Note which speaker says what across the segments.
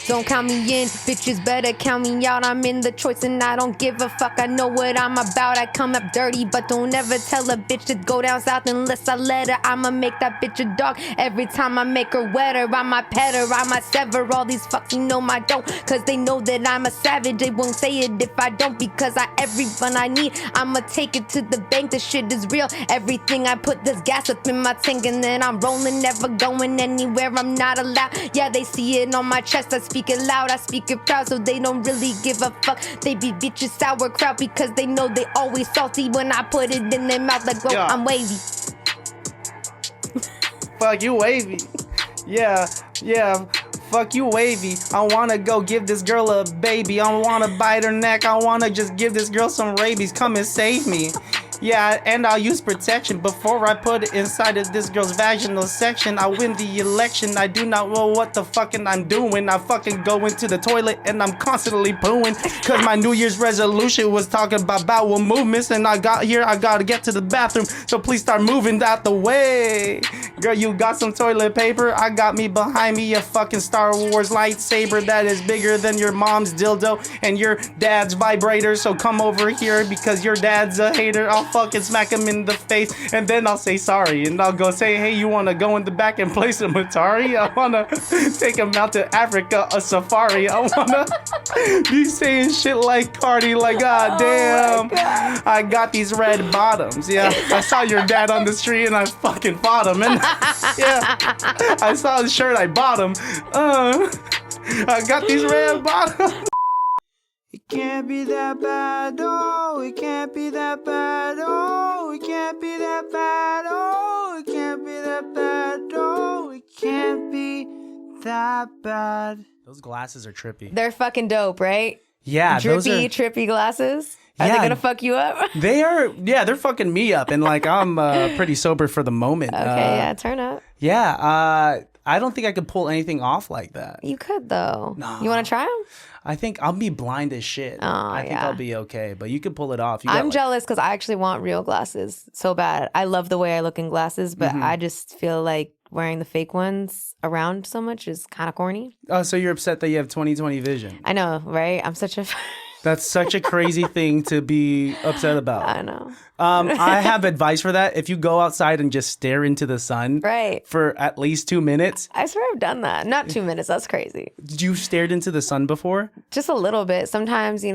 Speaker 1: Don't count me in, bitches better count me out. I'm in the choice and I don't give a fuck. I know what I'm about. I come up dirty, but don't ever tell a bitch to go down south unless I let her. I'ma make that bitch a dog every time I make her wetter. I might pet her, I might sever all these fucks, you know I don't. Cause they know that I'm a savage. They won't say it if I don't, because everyone I need, I'ma take it to the bank. This shit is real. Everything I put, this gas up in my tank, and then I'm rolling, never going anywhere. I'm not allowed. Yeah, they see it on my chest. I speak it loud, I speak it proud, so they don't really give a fuck. They be bitches sauerkraut because they know they always salty when I put it in their mouth like, bro, I'm wavy.
Speaker 2: Fuck you, wavy. Yeah. Fuck you, wavy. I wanna go give this girl a baby. I wanna bite her neck. I wanna just give this girl some rabies. Come and save me. Yeah, and I'll use protection before I put it inside of this girl's vaginal section. I win the election. I do not know what the fucking I'm doing. I fucking go into the toilet and I'm constantly pooing. Cause my New Year's resolution was talking about bowel movements. And I gotta get to the bathroom. So please start moving out the way. Girl, you got some toilet paper? I got me behind me a fucking Star Wars lightsaber that is bigger than your mom's dildo and your dad's vibrator. So come over here because your dad's a hater. I'll fucking smack him in the face and then I'll say sorry and I'll go say, hey, you wanna go in the back and play some Atari? I wanna take him out to Africa, a safari. I wanna be saying shit like Cardi, like, God damn, I got these red bottoms. Yeah, I saw your dad on the street and I fucking fought him. And yeah, I saw his shirt, I bought him. I got these red bottoms. It can't be that bad, oh, it can't be that bad, oh, it can't be that bad, oh, it can't be that bad, oh, it can't be that bad. Those glasses are trippy.
Speaker 1: They're fucking dope, right?
Speaker 2: Yeah,
Speaker 1: trippy glasses. Are they gonna fuck you up?
Speaker 2: They are. Yeah, they're fucking me up, and like I'm pretty sober for the moment.
Speaker 1: Okay, turn up.
Speaker 2: Yeah, I don't think I could pull anything off like that.
Speaker 1: You could though.
Speaker 2: No.
Speaker 1: You want to try them?
Speaker 2: I think I'll be blind as shit. I think I'll be okay, but you could pull it off.
Speaker 1: I'm jealous because I actually want real glasses so bad. I love the way I look in glasses, but I just feel like wearing the fake ones around so much is kind of corny.
Speaker 2: Oh, so you're upset that you have 20/20 vision?
Speaker 1: I know, right? I'm such a...
Speaker 2: That's such a crazy thing to be upset about.
Speaker 1: I know.
Speaker 2: I have advice for that. If you go outside and just stare into the sun for at least 2 minutes.
Speaker 1: I swear I've done that. Not 2 minutes. That's crazy.
Speaker 2: Did you stared into the sun before?
Speaker 1: Just a little bit. Sometimes, you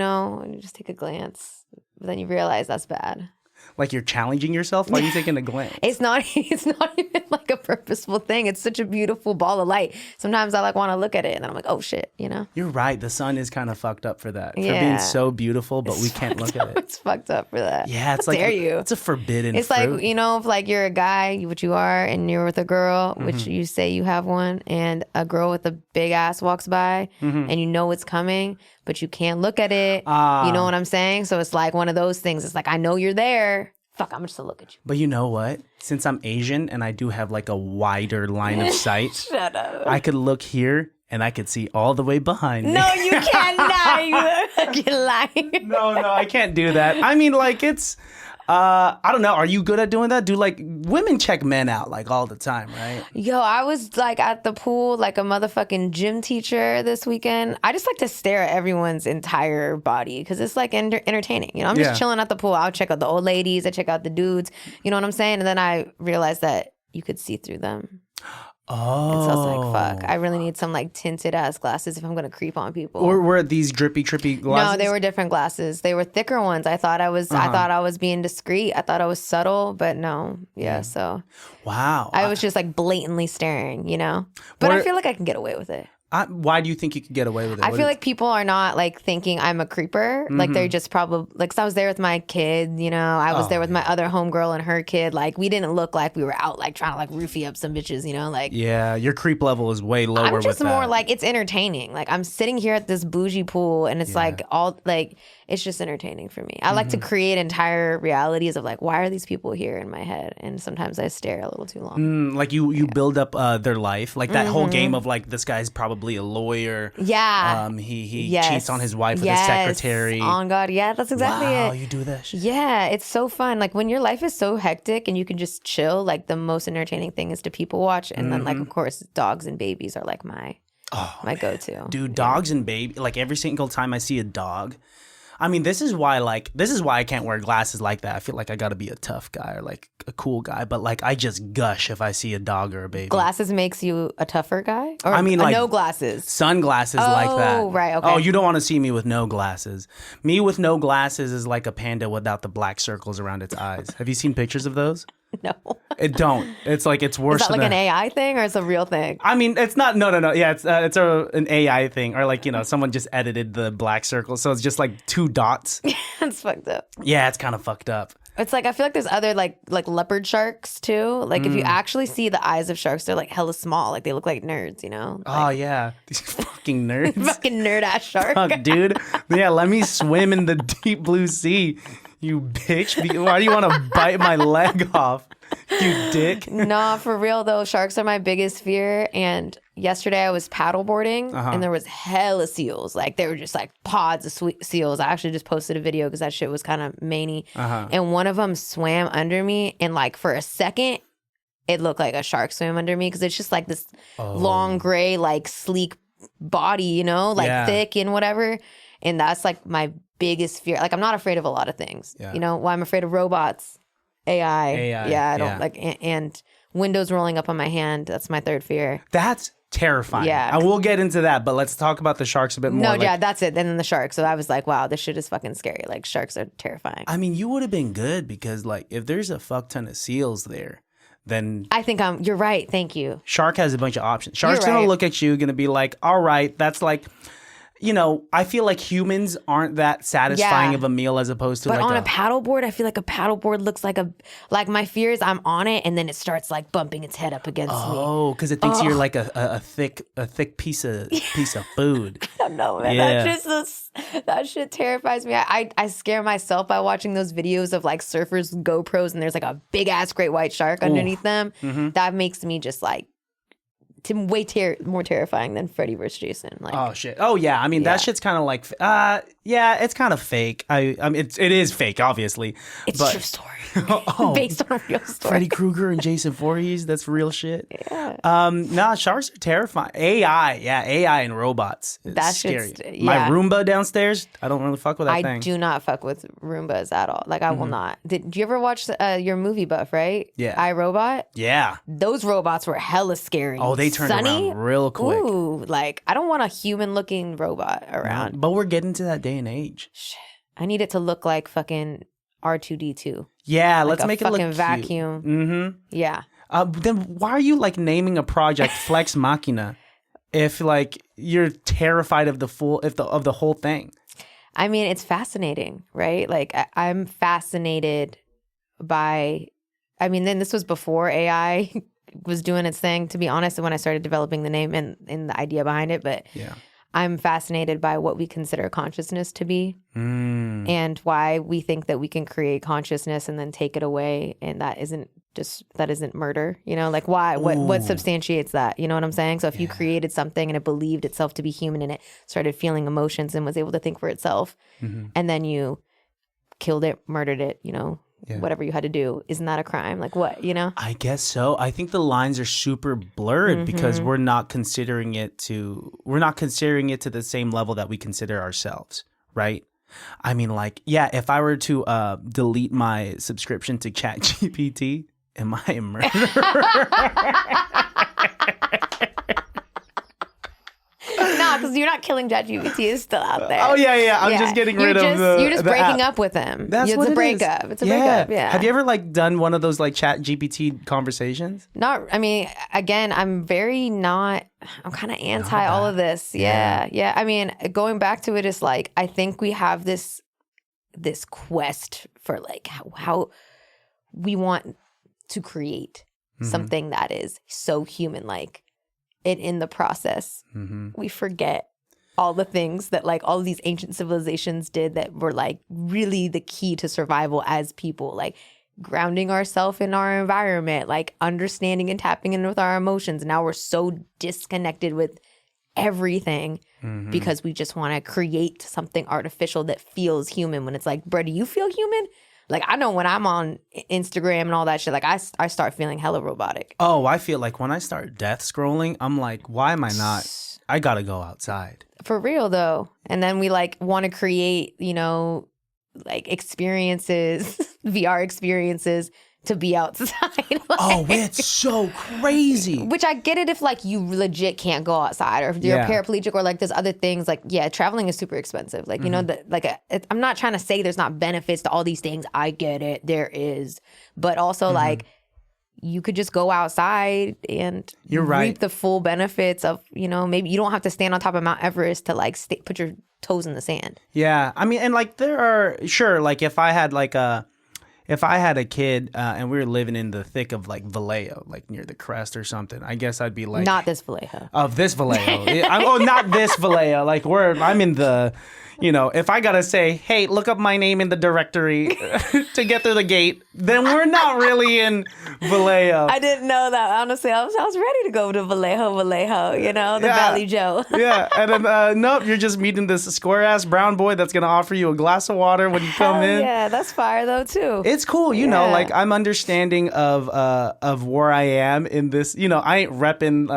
Speaker 1: just take a glance, but then you realize that's bad.
Speaker 2: Like you're challenging yourself? Why are you taking a glance?
Speaker 1: It's not even like a purposeful thing. It's such a beautiful ball of light. Sometimes I want to look at it and then I'm like, oh shit,
Speaker 2: You're right. The sun is kind of fucked up for that. Yeah. For being so beautiful, but we can't look at it.
Speaker 1: It's fucked up for that.
Speaker 2: Yeah, it's
Speaker 1: How dare you?
Speaker 2: It's a forbidden
Speaker 1: It's
Speaker 2: fruit.
Speaker 1: like, if like you're a guy, which you are, and you're with a girl, which you say you have one, and a girl with a big ass walks by and you know it's coming, but you can't look at it. You know what I'm saying? So it's like one of those things. It's like, I know you're there. Fuck, I'm just gonna look at you.
Speaker 2: But you know what? Since I'm Asian and I do have like a wider line of sight,
Speaker 1: Shut up.
Speaker 2: I could look here and I could see all the way behind me.
Speaker 1: No, you cannot. You fucking lying.
Speaker 2: No, I can't do that. I mean, like it's, I don't know. Are you good at doing that? Do like women check men out like all the time, right?
Speaker 1: Yo, I was like at the pool like a motherfucking gym teacher this weekend. I just like to stare at everyone's entire body because it's like entertaining. I'm just chilling at the pool. I'll check out the old ladies. I check out the dudes. You know what I'm saying? And then I realized that you could see through them.
Speaker 2: Oh.
Speaker 1: And so I was like, fuck, I really need some like tinted ass glasses if I'm going to creep on people.
Speaker 2: Or were these drippy, trippy glasses?
Speaker 1: No, they were different glasses. They were thicker ones. I thought I was being discreet. I thought I was subtle, but no. Yeah, so.
Speaker 2: Wow.
Speaker 1: I was just like blatantly staring, But I feel like I can get away with it.
Speaker 2: Why do you think you could get away with it?
Speaker 1: I feel like people are not like thinking I'm a creeper. Like they're just probably like, 'cause I was there with my kid, I was there with my other homegirl and her kid. Like we didn't look like we were out like trying to like roofie up some bitches, like.
Speaker 2: Yeah, your creep level is way lower.
Speaker 1: I'm just
Speaker 2: with
Speaker 1: more
Speaker 2: that.
Speaker 1: like it's entertaining. Like I'm sitting here at this bougie pool and it's like all like it's just entertaining for me. I like to create entire realities of like why are these people here in my head, and sometimes I stare a little too long.
Speaker 2: Like you build up their life, like that whole game of like this guy's probably a lawyer.
Speaker 1: Yeah.
Speaker 2: He cheats on his wife with his secretary.
Speaker 1: On God, yeah, that's exactly it.
Speaker 2: Wow, you do that shit.
Speaker 1: Yeah, it's so fun. Like when your life is so hectic and you can just chill, like the most entertaining thing is to people watch, and then like of course dogs and babies are like my my go-to.
Speaker 2: Dude, dogs and baby, like every single time I see a dog, I mean, this is why I can't wear glasses like that. I feel like I gotta be a tough guy or like a cool guy, but like I just gush if I see a dog or a baby.
Speaker 1: Glasses makes you a tougher guy? Or
Speaker 2: I mean, like
Speaker 1: no glasses.
Speaker 2: Sunglasses like that.
Speaker 1: Oh, right, okay.
Speaker 2: Oh, you don't want to see me with no glasses. Me with no glasses is like a panda without the black circles around its eyes. Have you seen pictures of those?
Speaker 1: No.
Speaker 2: It don't. It's like it's worse.
Speaker 1: Is that like
Speaker 2: than
Speaker 1: an AI thing or it's a real thing?
Speaker 2: I mean, it's not. No. Yeah, it's an AI thing, or like someone just edited the black circle, so it's just like 2 dots.
Speaker 1: That's fucked up.
Speaker 2: Yeah, it's kind of fucked up.
Speaker 1: It's like I feel like there's other like leopard sharks too. Like if you actually see the eyes of sharks, they're like hella small. Like they look like nerds, Like,
Speaker 2: oh yeah, these fucking nerds.
Speaker 1: fucking nerd ass shark.
Speaker 2: Fuck, dude. Yeah, let me swim in the deep blue sea. You bitch. Why do you want to bite my leg off? You dick.
Speaker 1: Nah, for real though, sharks are my biggest fear. And yesterday I was paddleboarding and there was hella seals. Like they were just like pods of seals. I actually just posted a video because that shit was kind of many. And one of them swam under me, and like for a second, it looked like a shark swam under me because it's just like this long gray, like sleek body, like thick and whatever. And that's like my biggest fear. Like I'm not afraid of a lot of things. Well, I'm afraid of robots. AI. Yeah, I don't like, and windows rolling up on my hand. That's my third fear.
Speaker 2: That's terrifying.
Speaker 1: Yeah.
Speaker 2: And we'll get into that, but let's talk about the sharks a bit more.
Speaker 1: No, yeah, that's it. And then the sharks. So I was like, wow, this shit is fucking scary. Like sharks are terrifying.
Speaker 2: I mean, you would have been good because like if there's a fuck ton of seals there, then
Speaker 1: I think you're right. Thank you.
Speaker 2: Shark has a bunch of options. Shark's
Speaker 1: You're
Speaker 2: gonna
Speaker 1: right.
Speaker 2: look at you, gonna be like, all right, that's like, I feel like humans aren't that satisfying of a meal as opposed to
Speaker 1: But
Speaker 2: like
Speaker 1: on a paddleboard, I feel like a paddleboard looks like my fear is I'm on it and then it starts like bumping its head up against me.
Speaker 2: Oh, because it thinks you're like a thick piece of food.
Speaker 1: I don't know, man.
Speaker 2: Yeah.
Speaker 1: That shit terrifies me. I scare myself by watching those videos of like surfers GoPros and there's like a big ass great white shark underneath them. That makes me just like way more terrifying than Freddy vs. Jason. Like,
Speaker 2: oh shit. Oh yeah. I mean that shit's kind of like it's kind of fake. I mean it is fake, obviously.
Speaker 1: It's
Speaker 2: but,
Speaker 1: true story.
Speaker 2: Based
Speaker 1: on a real story.
Speaker 2: Freddy Krueger and Jason Voorhees. That's real shit.
Speaker 1: Yeah.
Speaker 2: Nah, sharks are terrifying. AI and robots. It's
Speaker 1: That
Speaker 2: scary.
Speaker 1: shit's
Speaker 2: My Roomba downstairs. I don't really fuck with that thing.
Speaker 1: I do not fuck with Roombas at all. Like I will not. Did you ever watch your movie buff? Right?
Speaker 2: Yeah.
Speaker 1: iRobot.
Speaker 2: Yeah.
Speaker 1: Those robots were hella scary.
Speaker 2: Oh, they turned around real quick.
Speaker 1: Ooh, like I don't want a human-looking robot around.
Speaker 2: But we're getting to that day and age.
Speaker 1: Shit. I need it to look like fucking R2D2.
Speaker 2: Yeah,
Speaker 1: Like
Speaker 2: let's make it look
Speaker 1: fucking
Speaker 2: cute.
Speaker 1: vacuum.
Speaker 2: Mm-hmm.
Speaker 1: Yeah.
Speaker 2: Then why are you like naming a project Flex Machina if like you're terrified of the whole thing?
Speaker 1: I mean, it's fascinating, right? Like I'm fascinated by. I mean, then this was before AI was doing its thing, to be honest, when I started developing the name and the idea behind it. But
Speaker 2: yeah.
Speaker 1: I'm fascinated by what we consider consciousness to be and why we think that we can create consciousness and then take it away. And that isn't murder, like why, what substantiates that? You know what I'm saying? So if you created something and it believed itself to be human and it started feeling emotions and was able to think for itself and then you killed it, murdered it, whatever you had to do, isn't that a crime? Like what,
Speaker 2: I guess so. I think the lines are super blurred because we're not considering it to the same level that we consider ourselves, right? I mean, like, yeah, if I were to delete my subscription to ChatGPT, am I a murderer?
Speaker 1: No, because you're not killing ChatGPT. It's still out there.
Speaker 2: Oh, yeah. I'm just getting rid of the
Speaker 1: You're just
Speaker 2: the
Speaker 1: breaking
Speaker 2: app.
Speaker 1: up with him.
Speaker 2: That's what
Speaker 1: it's a
Speaker 2: it
Speaker 1: breakup.
Speaker 2: is.
Speaker 1: It's a breakup, yeah.
Speaker 2: Have you ever, like, done one of those, like, ChatGPT conversations?
Speaker 1: I mean, again, I'm kind of anti all of this. Yeah. I mean, going back to it is, like, I think we have this quest for, like, how we want to create something that is so human-like. And in the process, we forget all the things that like all of these ancient civilizations did that were like really the key to survival as people, like grounding ourselves in our environment, like understanding and tapping in with our emotions. Now we're so disconnected with everything because we just want to create something artificial that feels human when it's like, bro, do you feel human? Like, I know when I'm on Instagram and all that shit, like, I start feeling hella robotic.
Speaker 2: Oh, I feel like when I start death scrolling, I'm like, why am I not? I gotta go outside.
Speaker 1: For real, though. And then we, like, want to create, you know, like, experiences, VR experiences to be outside. Like,
Speaker 2: Oh, it's so crazy.
Speaker 1: which I get it if, like, you legit can't go outside, or if you're paraplegic, or, like, there's other things. Like, yeah, traveling is super expensive. Like, you know, I'm not trying to say there's not benefits to all these things. I get it. There is. But also, like, you could just go outside and reap the full benefits of, you know, maybe you don't have to stand on top of Mount Everest to, like, put your toes in the sand.
Speaker 2: Yeah. I mean, and, like, there are, sure, like, if I had a kid and we were living in the thick of, like, Vallejo, like near the crest or something, I guess I'd be like...
Speaker 1: Not this Vallejo.
Speaker 2: Of this Vallejo. Not this Vallejo. Like, I'm in the... You know, if I gotta say, hey, look up my name in the directory to get through the gate, then we're not really in Vallejo.
Speaker 1: I didn't know that. Honestly, I was ready to go to Vallejo, you know, the Valley Joe.
Speaker 2: Yeah, and then, nope, you're just meeting this square-ass brown boy that's gonna offer you a glass of water when you come in.
Speaker 1: Yeah, that's fire, though, too.
Speaker 2: It's cool, you know, like, I'm understanding of where I am in this, you know, I ain't repping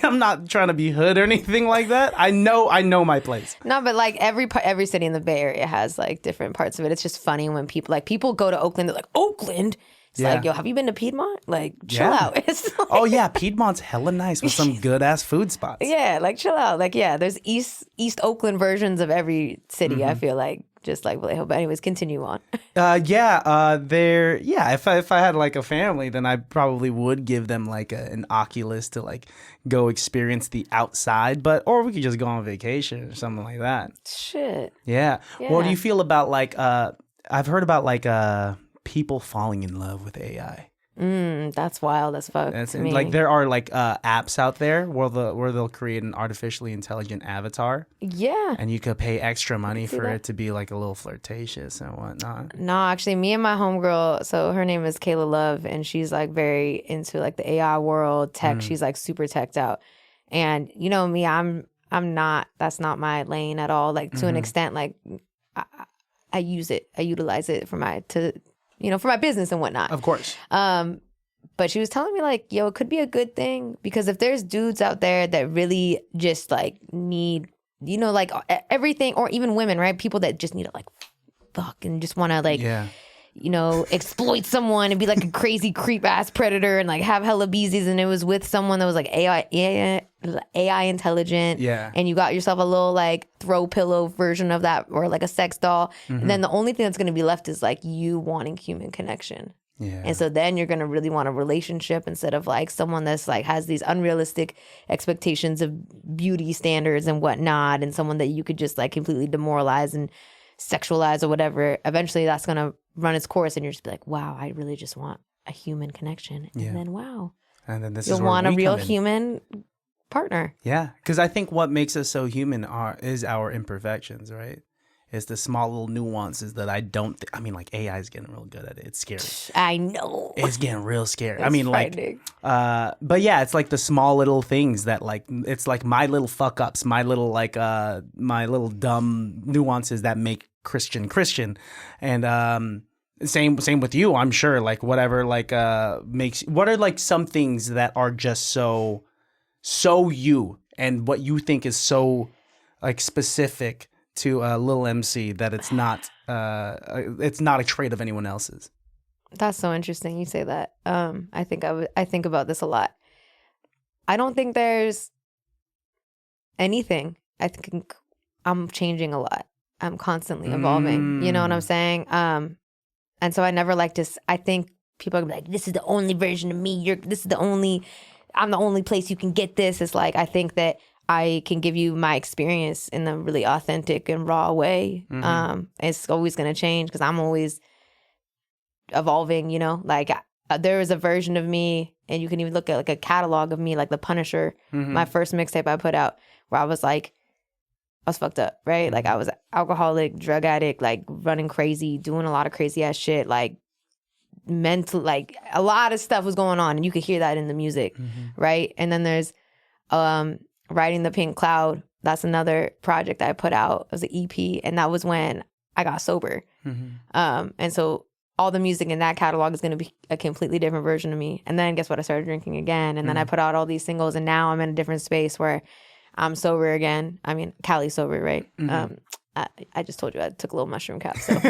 Speaker 2: I'm not trying to be hood or anything like that. I know my place.
Speaker 1: No, but like every city in the Bay Area has like different parts of it. It's just funny when people go to Oakland. They're like, Oakland? It's like, yo, have you been to Piedmont? Like, chill out. It's like,
Speaker 2: oh yeah, Piedmont's hella nice with some good ass food spots.
Speaker 1: Yeah, like chill out. Like, yeah, there's East Oakland versions of every city. I feel like, just like Vallejo. But anyways, continue on.
Speaker 2: If I had like a family, then I probably would give them like an Oculus to like go experience the outside. Or we could just go on vacation or something like that.
Speaker 1: Shit.
Speaker 2: Yeah. What do you feel about like I've heard about like people falling in love with AI.
Speaker 1: That's wild as fuck. To me.
Speaker 2: Like there are like apps out there where they'll create an artificially intelligent avatar.
Speaker 1: Yeah.
Speaker 2: And you could pay extra money for it to be like a little flirtatious and whatnot.
Speaker 1: No, actually, me and my homegirl, so her name is Kayla Love, and she's like very into like the AI world, tech. She's like super teched out. And you know me, I'm not, that's not my lane at all. Like to an extent, like I utilize it for my business and whatnot.
Speaker 2: Of course.
Speaker 1: But she was telling me like, yo, it could be a good thing, because if there's dudes out there that really just like need, you know, like everything, or even women, right? People that just need to like fuck and just want to like, you know, exploit someone and be like a crazy creep ass predator and like have hella beesies, and it was with someone that was like AI intelligent.
Speaker 2: Yeah. And
Speaker 1: you got yourself a little like throw pillow version of that, or like a sex doll. And then the only thing that's going to be left is like you wanting human connection.
Speaker 2: Yeah.
Speaker 1: And so then you're going to really want a relationship instead of like someone that's like has these unrealistic expectations of beauty standards and whatnot, and someone that you could just like completely demoralize and sexualize or whatever. Eventually that's going to run its course, and you're just be like, wow, I really just want a human connection. And then wow.
Speaker 2: And then
Speaker 1: you'll want a real human partner.
Speaker 2: Yeah. Because I think what makes us so human is our imperfections, right? It's the small little nuances that I don't I mean, like, AI is getting real good at it. It's scary.
Speaker 1: I know.
Speaker 2: It's getting real scary.
Speaker 1: It's
Speaker 2: I mean,
Speaker 1: frightening.
Speaker 2: like, but yeah, it's like the small little things that, like, it's like my little fuck ups, my little, like, my little dumb nuances that make Christian. And, same with you, I'm sure. Like, whatever, like, what are, like, some things that are just so you, and what you think is so, like, specific to Lil MC that it's not a trait of anyone else's.
Speaker 1: That's so interesting you say that. I think about this a lot. I don't think there's anything. I think I'm changing a lot. I'm constantly evolving. You know what I'm saying? And so I never like to. I think people are like, "This is the only version of me. I'm the only place you can get this." It's like, I think that I can give you my experience in a really authentic and raw way. It's always going to change because I'm always evolving, you know? Like, there is a version of me, and you can even look at like a catalog of me, like The Punisher, my first mixtape I put out, where I was fucked up, right? Like, I was alcoholic, drug addict, like running crazy, doing a lot of crazy ass shit, like mental, like a lot of stuff was going on, and you could hear that in the music, right? And then there's Riding the Pink Cloud. That's another project I put out. It was an EP, and that was when I got sober.
Speaker 2: Mm-hmm.
Speaker 1: And so all the music in that catalog is going to be a completely different version of me. And then guess what? I started drinking again. And then I put out all these singles. And now I'm in a different space where I'm sober again. I mean, Callie's sober, right?
Speaker 2: Mm-hmm.
Speaker 1: I just told you I took a little mushroom cap. So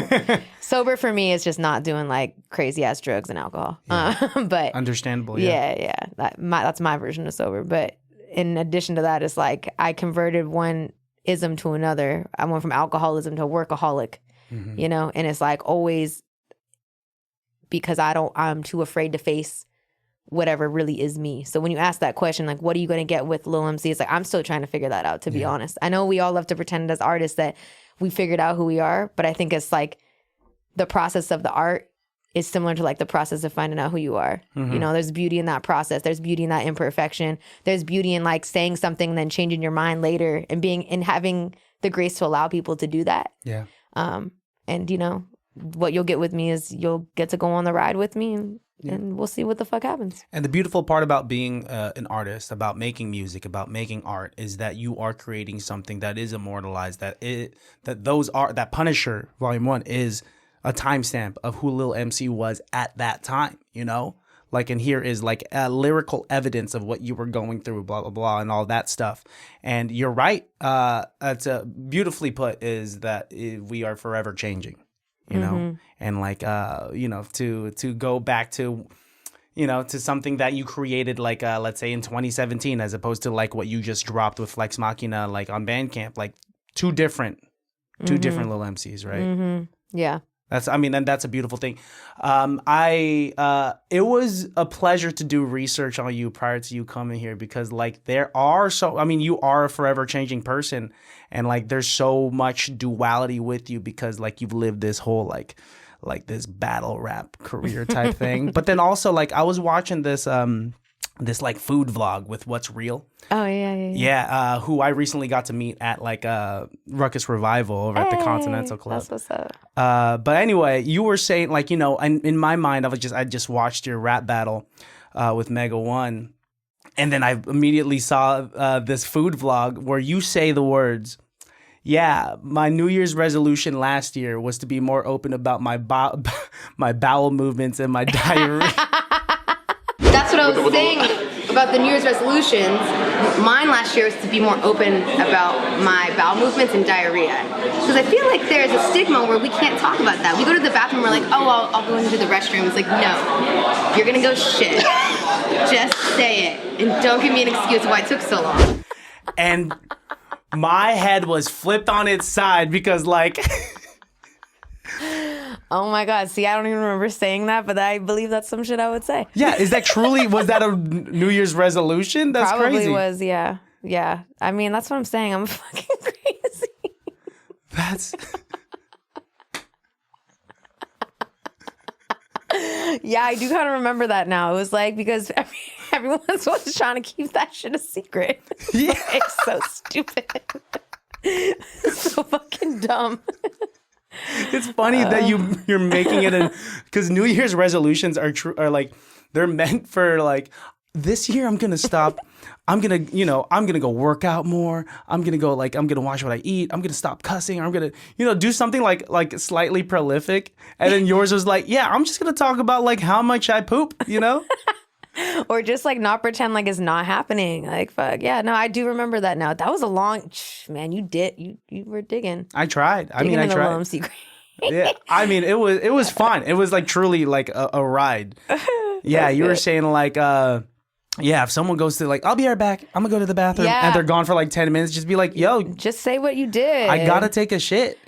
Speaker 1: sober for me is just not doing like crazy ass drugs and alcohol.
Speaker 2: Yeah.
Speaker 1: But
Speaker 2: Understandable.
Speaker 1: yeah. That's my version of sober. But in addition to that, it's like I converted one ism to another. I went from alcoholism to workaholic,
Speaker 2: Mm-hmm.
Speaker 1: you know, and it's like always because I'm too afraid to face whatever really is me. So when you ask that question, like, what are you going to get with Lil MC? It's like, I'm still trying to figure that out, to be honest. I know we all love to pretend as artists that we figured out who we are, but I think it's like the process of the art is similar to like the process of finding out who you are.
Speaker 2: Mm-hmm.
Speaker 1: You know, there's beauty in that process. There's beauty in that imperfection. There's beauty in like saying something and then changing your mind later and having the grace to allow people to do that.
Speaker 2: Yeah.
Speaker 1: And you know, what you'll get with me is you'll get to go on the ride with me and we'll see what the fuck happens.
Speaker 2: And the beautiful part about being an artist, about making music, about making art, is that you are creating something that is immortalized. That Punisher Volume 1 is a timestamp of who Lil MC was at that time. You know, like, and here is like a lyrical evidence of what you were going through, blah blah blah, and all that stuff. And you're right. It's beautifully put. Is that we are forever changing. You know, and like, you know, to go back to, you know, to something that you created, like, let's say in 2017, as opposed to like what you just dropped with Flex Machina, like on Bandcamp, like two different Lil MCs, right?
Speaker 1: Yeah.
Speaker 2: And that's a beautiful thing. It was a pleasure to do research on you prior to you coming here, because like you are a forever changing person, and like there's so much duality with you, because like you've lived this whole like this battle rap career type thing. But then also like I was watching this like food vlog with What's Real.
Speaker 1: Oh yeah.
Speaker 2: Yeah, who I recently got to meet at like Ruckus Revival over at the Continental Club.
Speaker 1: That's what's up.
Speaker 2: But anyway, you were saying like, you know, in my mind, I just watched your rap battle with Mega One, and then I immediately saw this food vlog where you say the words, "Yeah, my New Year's resolution last year was to be more open about my my bowel movements and my diarrhea."
Speaker 1: That's what I was saying about the New Year's resolutions. Mine last year was to be more open about my bowel movements and diarrhea. Because I feel like there's a stigma where we can't talk about that. We go to the bathroom, we're like, oh, I'll go into the restroom. It's like, no, you're gonna go shit. Just say it. And don't give me an excuse why it took so long.
Speaker 2: And my head was flipped on its side because like...
Speaker 1: Oh my God. See, I don't even remember saying that, but I believe that's some shit I would say.
Speaker 2: Yeah, was that a New Year's resolution? That's
Speaker 1: Probably
Speaker 2: crazy.
Speaker 1: Was, yeah. Yeah. I mean, that's what I'm saying. I'm fucking crazy.
Speaker 2: That's...
Speaker 1: Yeah, I do kind of remember that now. It was like, because everyone's always trying to keep that shit a secret.
Speaker 2: Yeah.
Speaker 1: It's so stupid. It's so fucking dumb.
Speaker 2: It's funny that you're making it because New Year's resolutions are like, they're meant for like, this year I'm gonna stop. I'm gonna go work out more. I'm gonna watch what I eat. I'm gonna stop cussing. I'm gonna do something like slightly prolific. And then yours was like, yeah, I'm just gonna talk about like how much I poop.
Speaker 1: Or just like not pretend like it's not happening. Like, fuck yeah, no, I do remember that now. That was a long man. You were digging.
Speaker 2: I tried. I
Speaker 1: tried.
Speaker 2: Yeah, I mean, it was fun. It was like truly like a ride. Yeah, you were saying like, yeah, if someone goes to like, I'll be right back, I'm gonna go to the bathroom, and they're gone for like 10 minutes, just be like, yo,
Speaker 1: just say what you did.
Speaker 2: I gotta take a shit,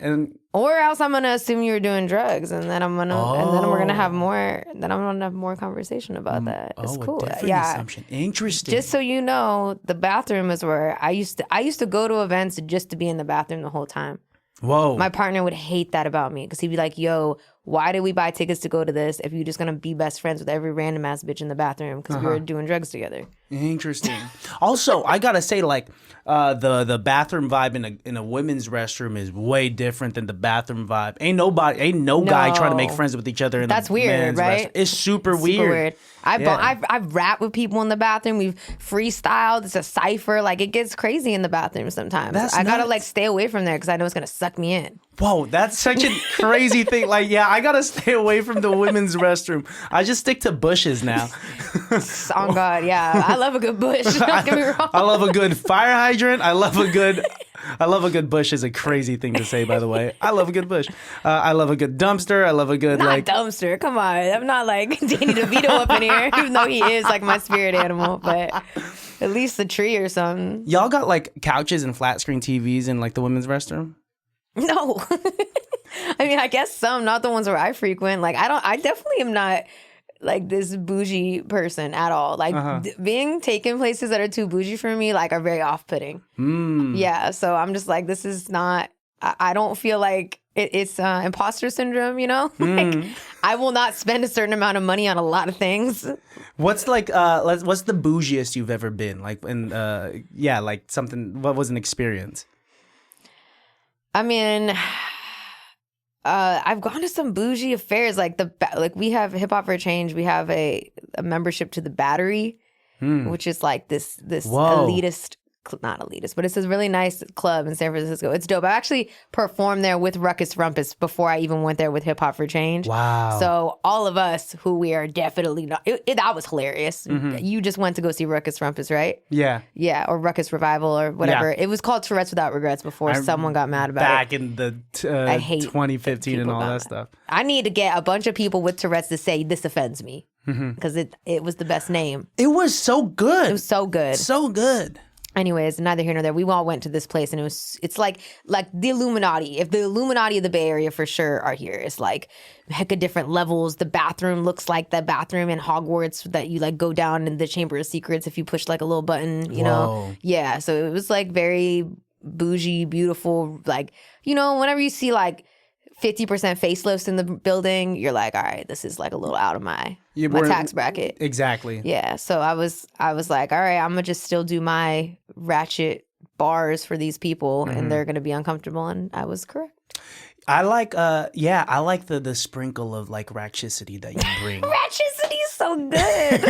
Speaker 1: or else I'm gonna assume you were doing drugs, and then we're gonna have more. Then I'm gonna have more conversation about that. It's cool. Yeah,
Speaker 2: assumption. Interesting.
Speaker 1: Just so you know, the bathroom is where I used to go to events just to be in the bathroom the whole time.
Speaker 2: Whoa.
Speaker 1: My partner would hate that about me because he'd be like, yo, why did we buy tickets to go to this if you're just gonna be best friends with every random ass bitch in the bathroom because we were doing drugs together?
Speaker 2: Interesting. Also, I gotta say, like, the bathroom vibe in a women's restroom is way different than the bathroom vibe. Ain't no guy trying to make friends with each other in
Speaker 1: That's
Speaker 2: the
Speaker 1: weird,
Speaker 2: men's
Speaker 1: right?
Speaker 2: restroom. It's super weird.
Speaker 1: I've rapped with people in the bathroom. We've freestyled. It's a cipher. Like, it gets crazy in the bathroom sometimes. I gotta like stay away from there because I know it's gonna suck me in.
Speaker 2: Whoa, that's such a crazy thing. Like, yeah, I gotta stay away from the women's restroom. I just stick to bushes now.
Speaker 1: Oh God, yeah, I love a good bush. Don't get me wrong.
Speaker 2: I love a good fire hydrant. I love a good bush is a crazy thing to say, by the way. I love a good bush. I love a good dumpster. I love a good
Speaker 1: Not dumpster. Come on, I'm not like Danny DeVito up in here, even though he is like my spirit animal. But at least a tree or something.
Speaker 2: Y'all got like couches and flat screen TVs in like the women's restroom?
Speaker 1: No. I mean, I guess some, not the ones where I frequent. Like, I definitely am not like this bougie person at all. Like being taken places that are too bougie for me, like, are very off-putting. Yeah. So I'm just like, this is not, I don't feel like it's imposter syndrome, you know? Like, I will not spend a certain amount of money on a lot of things.
Speaker 2: What's like, what's the bougiest you've ever been? Like, like something, what was an experience?
Speaker 1: I mean, I've gone to some bougie affairs. Like we have Hip Hop for Change. We have a membership to the Battery, which is like this elitist, not elitist, but it's this really nice club in San Francisco. It's dope. I actually performed there with Ruckus Rumpus before I even went there with Hip Hop for Change.
Speaker 2: Wow.
Speaker 1: So all of us who we are definitely not, that was hilarious. You just went to go see Ruckus Rumpus, right?
Speaker 2: Yeah.
Speaker 1: Yeah, or Ruckus Revival or whatever. Yeah. It was called Tourette's Without Regrets before someone got mad about
Speaker 2: back
Speaker 1: it.
Speaker 2: in the
Speaker 1: I hate
Speaker 2: 2015 and all that stuff.
Speaker 1: I need to get a bunch of people with Tourette's to say this offends me because it was the best name.
Speaker 2: It was so good.
Speaker 1: It was so good.
Speaker 2: So good.
Speaker 1: Anyways, neither here nor there. We all went to this place, and it's like the Illuminati. If the Illuminati of the Bay Area for sure are here, it's like heck of different levels. The bathroom looks like the bathroom in Hogwarts that you like go down in the Chamber of Secrets if you push like a little button, you know? Yeah. So it was like very bougie, beautiful. Like, you know, whenever you see like 50% facelifts in the building, you're like, all right, this is like a little out of my tax bracket.
Speaker 2: Exactly.
Speaker 1: Yeah. So I was like, all right, I'm gonna just still do my ratchet bars for these people, and they're gonna be uncomfortable, and I was correct.
Speaker 2: I like the sprinkle of like ratchicity that you bring.
Speaker 1: Ratchicity is so good.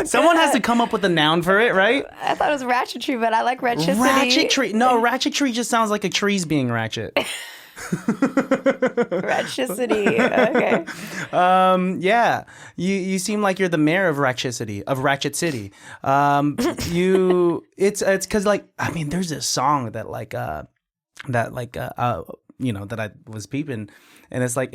Speaker 2: Someone has to come up with a noun for it, right?
Speaker 1: I thought it was ratchetry, but I like ratchicity.
Speaker 2: Ratchetry. No, ratchetry just sounds like a tree's being ratchet.
Speaker 1: Ratchicity. Okay.
Speaker 2: Yeah. You seem like you're the mayor of Ratchet City. It's because like, I mean, there's this song that that I was peeping, and it's like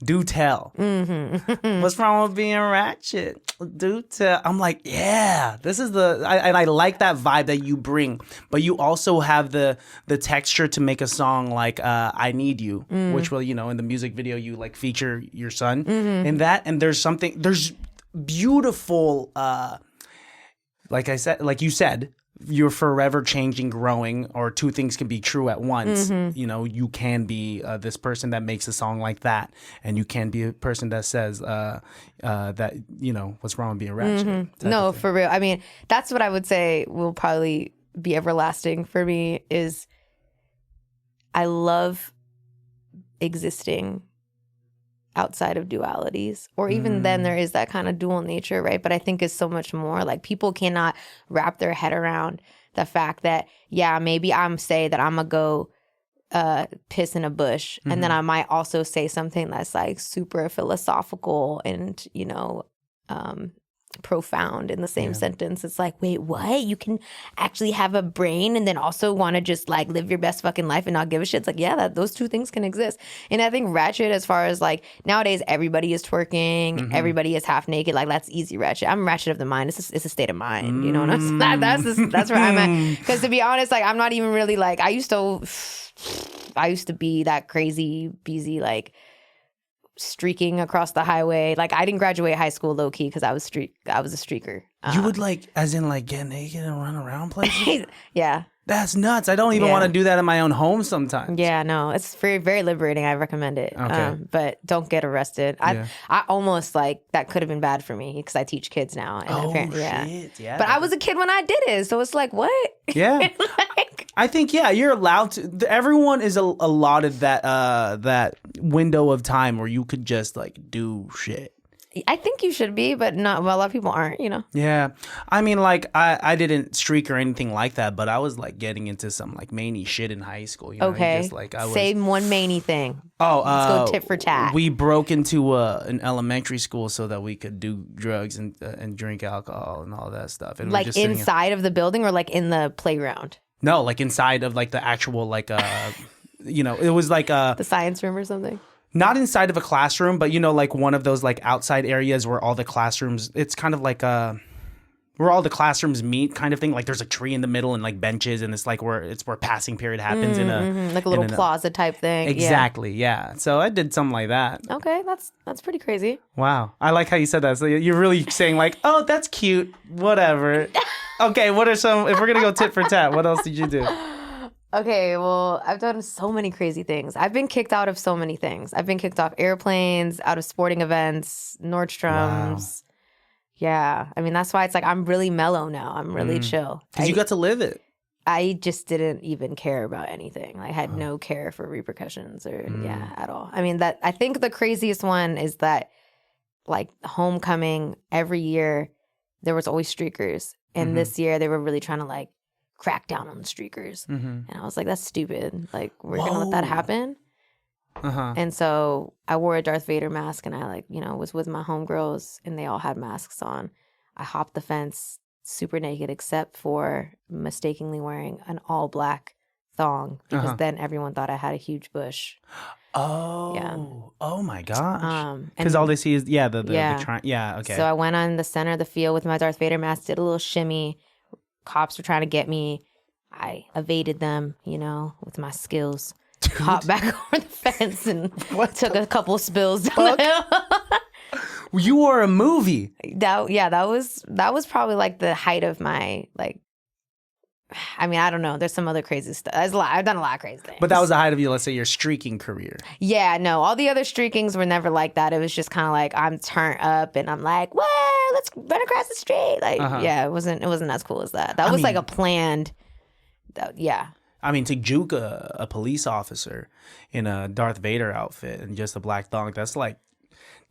Speaker 2: do tell. What's wrong with being ratchet? Do tell. I'm like, yeah, this is I like that vibe that you bring, but you also have the texture to make a song like I Need You, which will, you know, in the music video you like feature your son in that, and there's beautiful like you said, you're forever changing, growing, or two things can be true at once. You know, you can be this person that makes a song like that, and you can be a person that says that, you know, what's wrong with being ratchet.
Speaker 1: No, for real. I mean, that's what I would say will probably be everlasting for me is I love existing outside of dualities, or even then there is that kind of dual nature, right? But I think it's so much more. Like, people cannot wrap their head around the fact that, yeah, maybe I'm say that I'm gonna go piss in a bush, and then I might also say something that's like super philosophical and, you know, profound in the same sentence. It's like, wait, what? You can actually have a brain and then also want to just like live your best fucking life and not give a shit. It's like, yeah, those two things can exist. And I think ratchet, as far as like nowadays, everybody is twerking, everybody is half naked. Like, that's easy ratchet. I'm ratchet of the mind. It's a state of mind. You know what I'm saying? That's where I'm at. Because to be honest, like, I'm not even really like, I used to be that crazy, beezy, like, streaking across the highway. Like, I didn't graduate high school low key because I was a streaker.
Speaker 2: You would like, as in like get naked and run around places?
Speaker 1: Yeah.
Speaker 2: That's nuts. I don't even want to do that in my own home sometimes.
Speaker 1: Yeah, no, it's very, very liberating. I recommend it.
Speaker 2: Okay.
Speaker 1: But don't get arrested.
Speaker 2: Yeah.
Speaker 1: I almost like that could have been bad for me because I teach kids now. And apparently,
Speaker 2: shit. Yeah.
Speaker 1: But I was a kid when I did it. So it's like, what?
Speaker 2: Yeah.
Speaker 1: Like,
Speaker 2: I think, yeah, you're allowed to. Everyone is allotted that window of time where you could just like do shit.
Speaker 1: I think you should be, but not. Well, a lot of people aren't, you know.
Speaker 2: Yeah, I mean, like I didn't streak or anything like that, but I was like getting into some like maney shit in high school. You know?
Speaker 1: Okay,
Speaker 2: Just, like, I was,
Speaker 1: say one maney thing.
Speaker 2: let's
Speaker 1: go tit for tat.
Speaker 2: We broke into an elementary school so that we could do drugs and drink alcohol and all that stuff. And
Speaker 1: Like inside of the building or like in the playground?
Speaker 2: No, like inside of like the actual like you know, it was like
Speaker 1: the science room or something.
Speaker 2: Not inside of a classroom, but, you know, like one of those like outside areas where all the classrooms, it's kind of like where all the classrooms meet kind of thing. Like there's a tree in the middle and like benches, and it's like where passing period happens
Speaker 1: like a little plaza type thing.
Speaker 2: Exactly. Yeah. So I did something like that.
Speaker 1: Okay. That's pretty crazy.
Speaker 2: Wow. I like how you said that. So you're really saying like, oh, that's cute. Whatever. Okay. What are some, if we're going to go tit for tat, what else did you do?
Speaker 1: Okay, well, I've done so many crazy things. I've been kicked out of so many things. I've been kicked off airplanes, out of sporting events, Nordstrom's. Wow. Yeah. I mean, that's why it's like I'm really mellow now. I'm really chill.
Speaker 2: Because you got to live it.
Speaker 1: I just didn't even care about anything. I had no care for repercussions or, at all. I mean, I think the craziest one is that, like, homecoming every year, there was always streakers. And this year, they were really trying to, like, crack down on the streakers. And I was like, that's stupid. Like, we're going to let that happen? And so I wore a Darth Vader mask, and I, like, you know, was with my homegirls, and they all had masks on. I hopped the fence super naked except for mistakenly wearing an all black thong because then everyone thought I had a huge bush.
Speaker 2: Oh.
Speaker 1: Yeah.
Speaker 2: Oh my gosh. Because all they see is the okay.
Speaker 1: So I went on the center of the field with my Darth Vader mask, did a little shimmy. Cops were trying to get me. I evaded them, you know, with my skills. Dude. Hopped back over the fence and took a couple spills down the hill.
Speaker 2: You were a movie.
Speaker 1: That was probably like the height of my, like, I mean, I don't know. There's some other crazy stuff. I've done a lot of crazy things.
Speaker 2: But that was the height of your, let's say, your streaking career.
Speaker 1: Yeah, no. All the other streakings were never like that. It was just kind of like I'm turned up and I'm like, whoa, let's run across the street. Like, yeah, it wasn't as cool as that. That was like a planned, yeah.
Speaker 2: I mean, to juke a police officer in a Darth Vader outfit and just a black thong, that's like,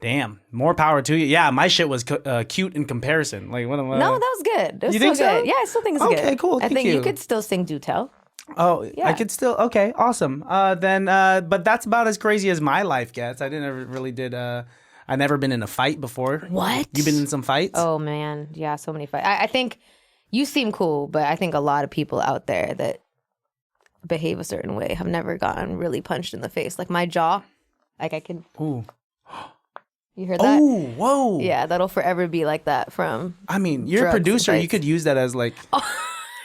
Speaker 2: damn, more power to you. Yeah, my shit was cute in comparison. Like, what am I?
Speaker 1: No, that was good. It was
Speaker 2: you think so?
Speaker 1: Good. Yeah, I still think it's good.
Speaker 2: Okay, cool.
Speaker 1: I think you could still sing Do Tell.
Speaker 2: Oh, yeah. I could still. Okay, awesome. But that's about as crazy as my life gets. I I never been in a fight before.
Speaker 1: What?
Speaker 2: You been in some fights?
Speaker 1: Oh man, yeah, so many fights. I think you seem cool, but I think a lot of people out there that behave a certain way have never gotten really punched in the face. Like my jaw, like I can.
Speaker 2: Ooh.
Speaker 1: You heard that?
Speaker 2: Oh, whoa.
Speaker 1: Yeah, that'll forever be like that from.
Speaker 2: I mean, you're a producer. You could use that as like.
Speaker 1: Oh,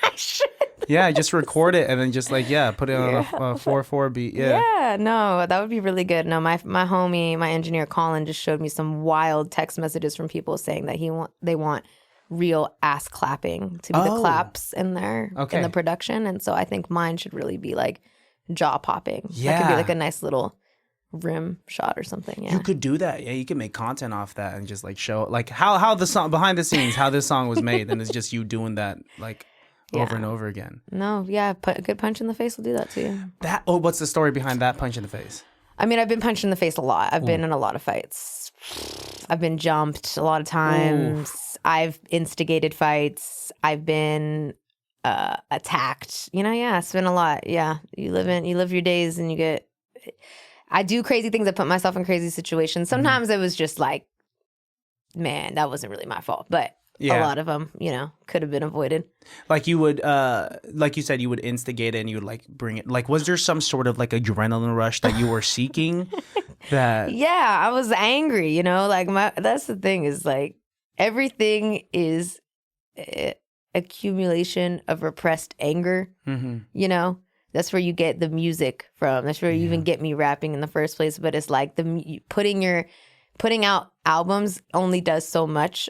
Speaker 1: I should.
Speaker 2: Yeah, just record it and then just like, put it on a 4/4 beat. Yeah.
Speaker 1: Yeah, no, that would be really good. No, my homie, my engineer Colin just showed me some wild text messages from people saying that they want real ass clapping to be the claps in the production. And so I think mine should really be like jaw popping.
Speaker 2: Yeah.
Speaker 1: That could be like a nice little rim shot or something. Yeah.
Speaker 2: You could do that. Yeah, you could make content off that and just like show like how the song behind the scenes, how this song was made, and it's just you doing that like over and over again.
Speaker 1: No, yeah, a good punch in the face will do that to you.
Speaker 2: What's the story behind that punch in the face?
Speaker 1: I mean, I've been punched in the face a lot. I've been in a lot of fights. I've been jumped a lot of times. Ooh. I've instigated fights. I've been attacked. You know, yeah, it's been a lot. Yeah, you live your days and you get. I do crazy things. I put myself in crazy situations. Sometimes it was just like, man, that wasn't really my fault. But a lot of them, you know, could have been avoided. Like
Speaker 2: you would, like you said, you would instigate it and you would like bring it. Like, was there some sort of like adrenaline rush that you were seeking?
Speaker 1: Yeah, I was angry. You know, like that's the thing is like everything is accumulation of repressed anger. You know. That's where you get the music from. That's where you even get me rapping in the first place. But it's like putting out albums only does so much.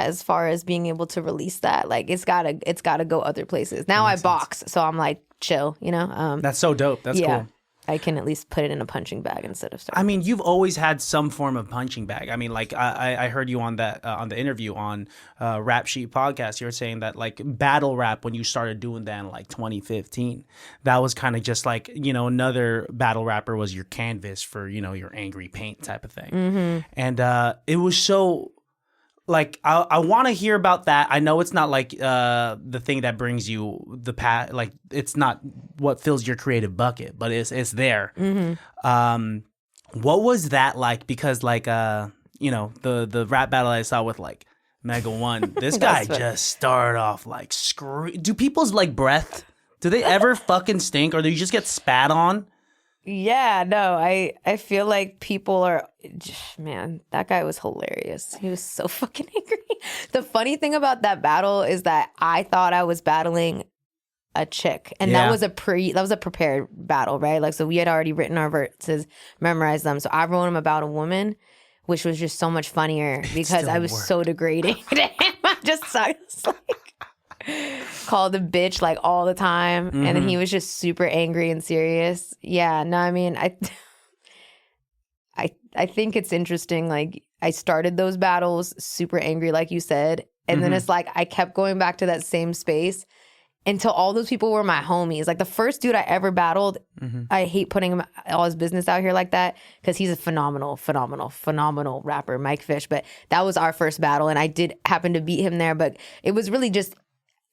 Speaker 1: as far as being able to release that. Like it's gotta go other places. Now I box, so I'm like chill, you know.
Speaker 2: That's so dope. That's cool.
Speaker 1: I can at least put it in a punching bag instead of starting.
Speaker 2: I mean, you've always had some form of punching bag. I mean, like I heard you on that on the interview on Rap Sheet podcast. You were saying that like battle rap, when you started doing that in like 2015, that was kind of just like, you know, another battle rapper was your canvas for, you know, your angry paint type of thing.
Speaker 1: Mm-hmm.
Speaker 2: And it was so like I want to hear about that. I know it's not like the thing that brings you the like it's not what fills your creative bucket, but it's there.
Speaker 1: Mm-hmm.
Speaker 2: What was that like? Because like you know, the rap battle I saw with like Mega One, this guy just started off like do people's like breath, do they ever fucking stink, or do you just get spat on?
Speaker 1: Yeah, no, I feel like people are, man, that guy was hilarious. He was so fucking angry. The funny thing about that battle is that I thought I was battling a chick, and that was a prepared battle, right? Like, so we had already written our verses, memorized them. So I wrote him about a woman, which was just so much funnier because I was so degrading to him. I was like, called a bitch like all the time, and then he was just super angry and serious. Yeah, no, I mean, I think it's interesting. Like, I started those battles super angry, like you said, and then it's like I kept going back to that same space until all those people were my homies. Like the first dude I ever battled, I hate putting him all his business out here like that because he's a phenomenal rapper, Mike Fish. But that was our first battle, and I did happen to beat him there. But it was really just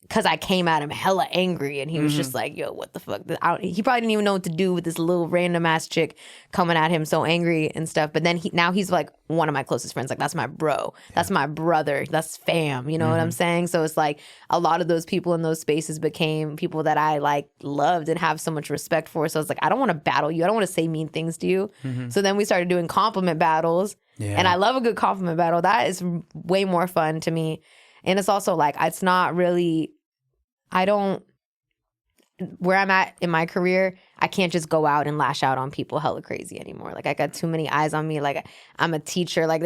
Speaker 1: because I came at him hella angry, and he was just like, yo, what the fuck? He probably didn't even know what to do with this little random ass chick coming at him so angry and stuff. But then now he's like one of my closest friends. Like, that's my bro. That's my brother. That's fam. You know what I'm saying? So it's like a lot of those people in those spaces became people that I like loved and have so much respect for. So it's like, I don't want to battle you. I don't want to say mean things to you. So then we started doing compliment battles. Yeah. And I love a good compliment battle. That is way more fun to me. And it's also like, it's not really... where I'm at in my career, I can't just go out and lash out on people hella crazy anymore. Like, I got too many eyes on me. Like, I'm a teacher. Like,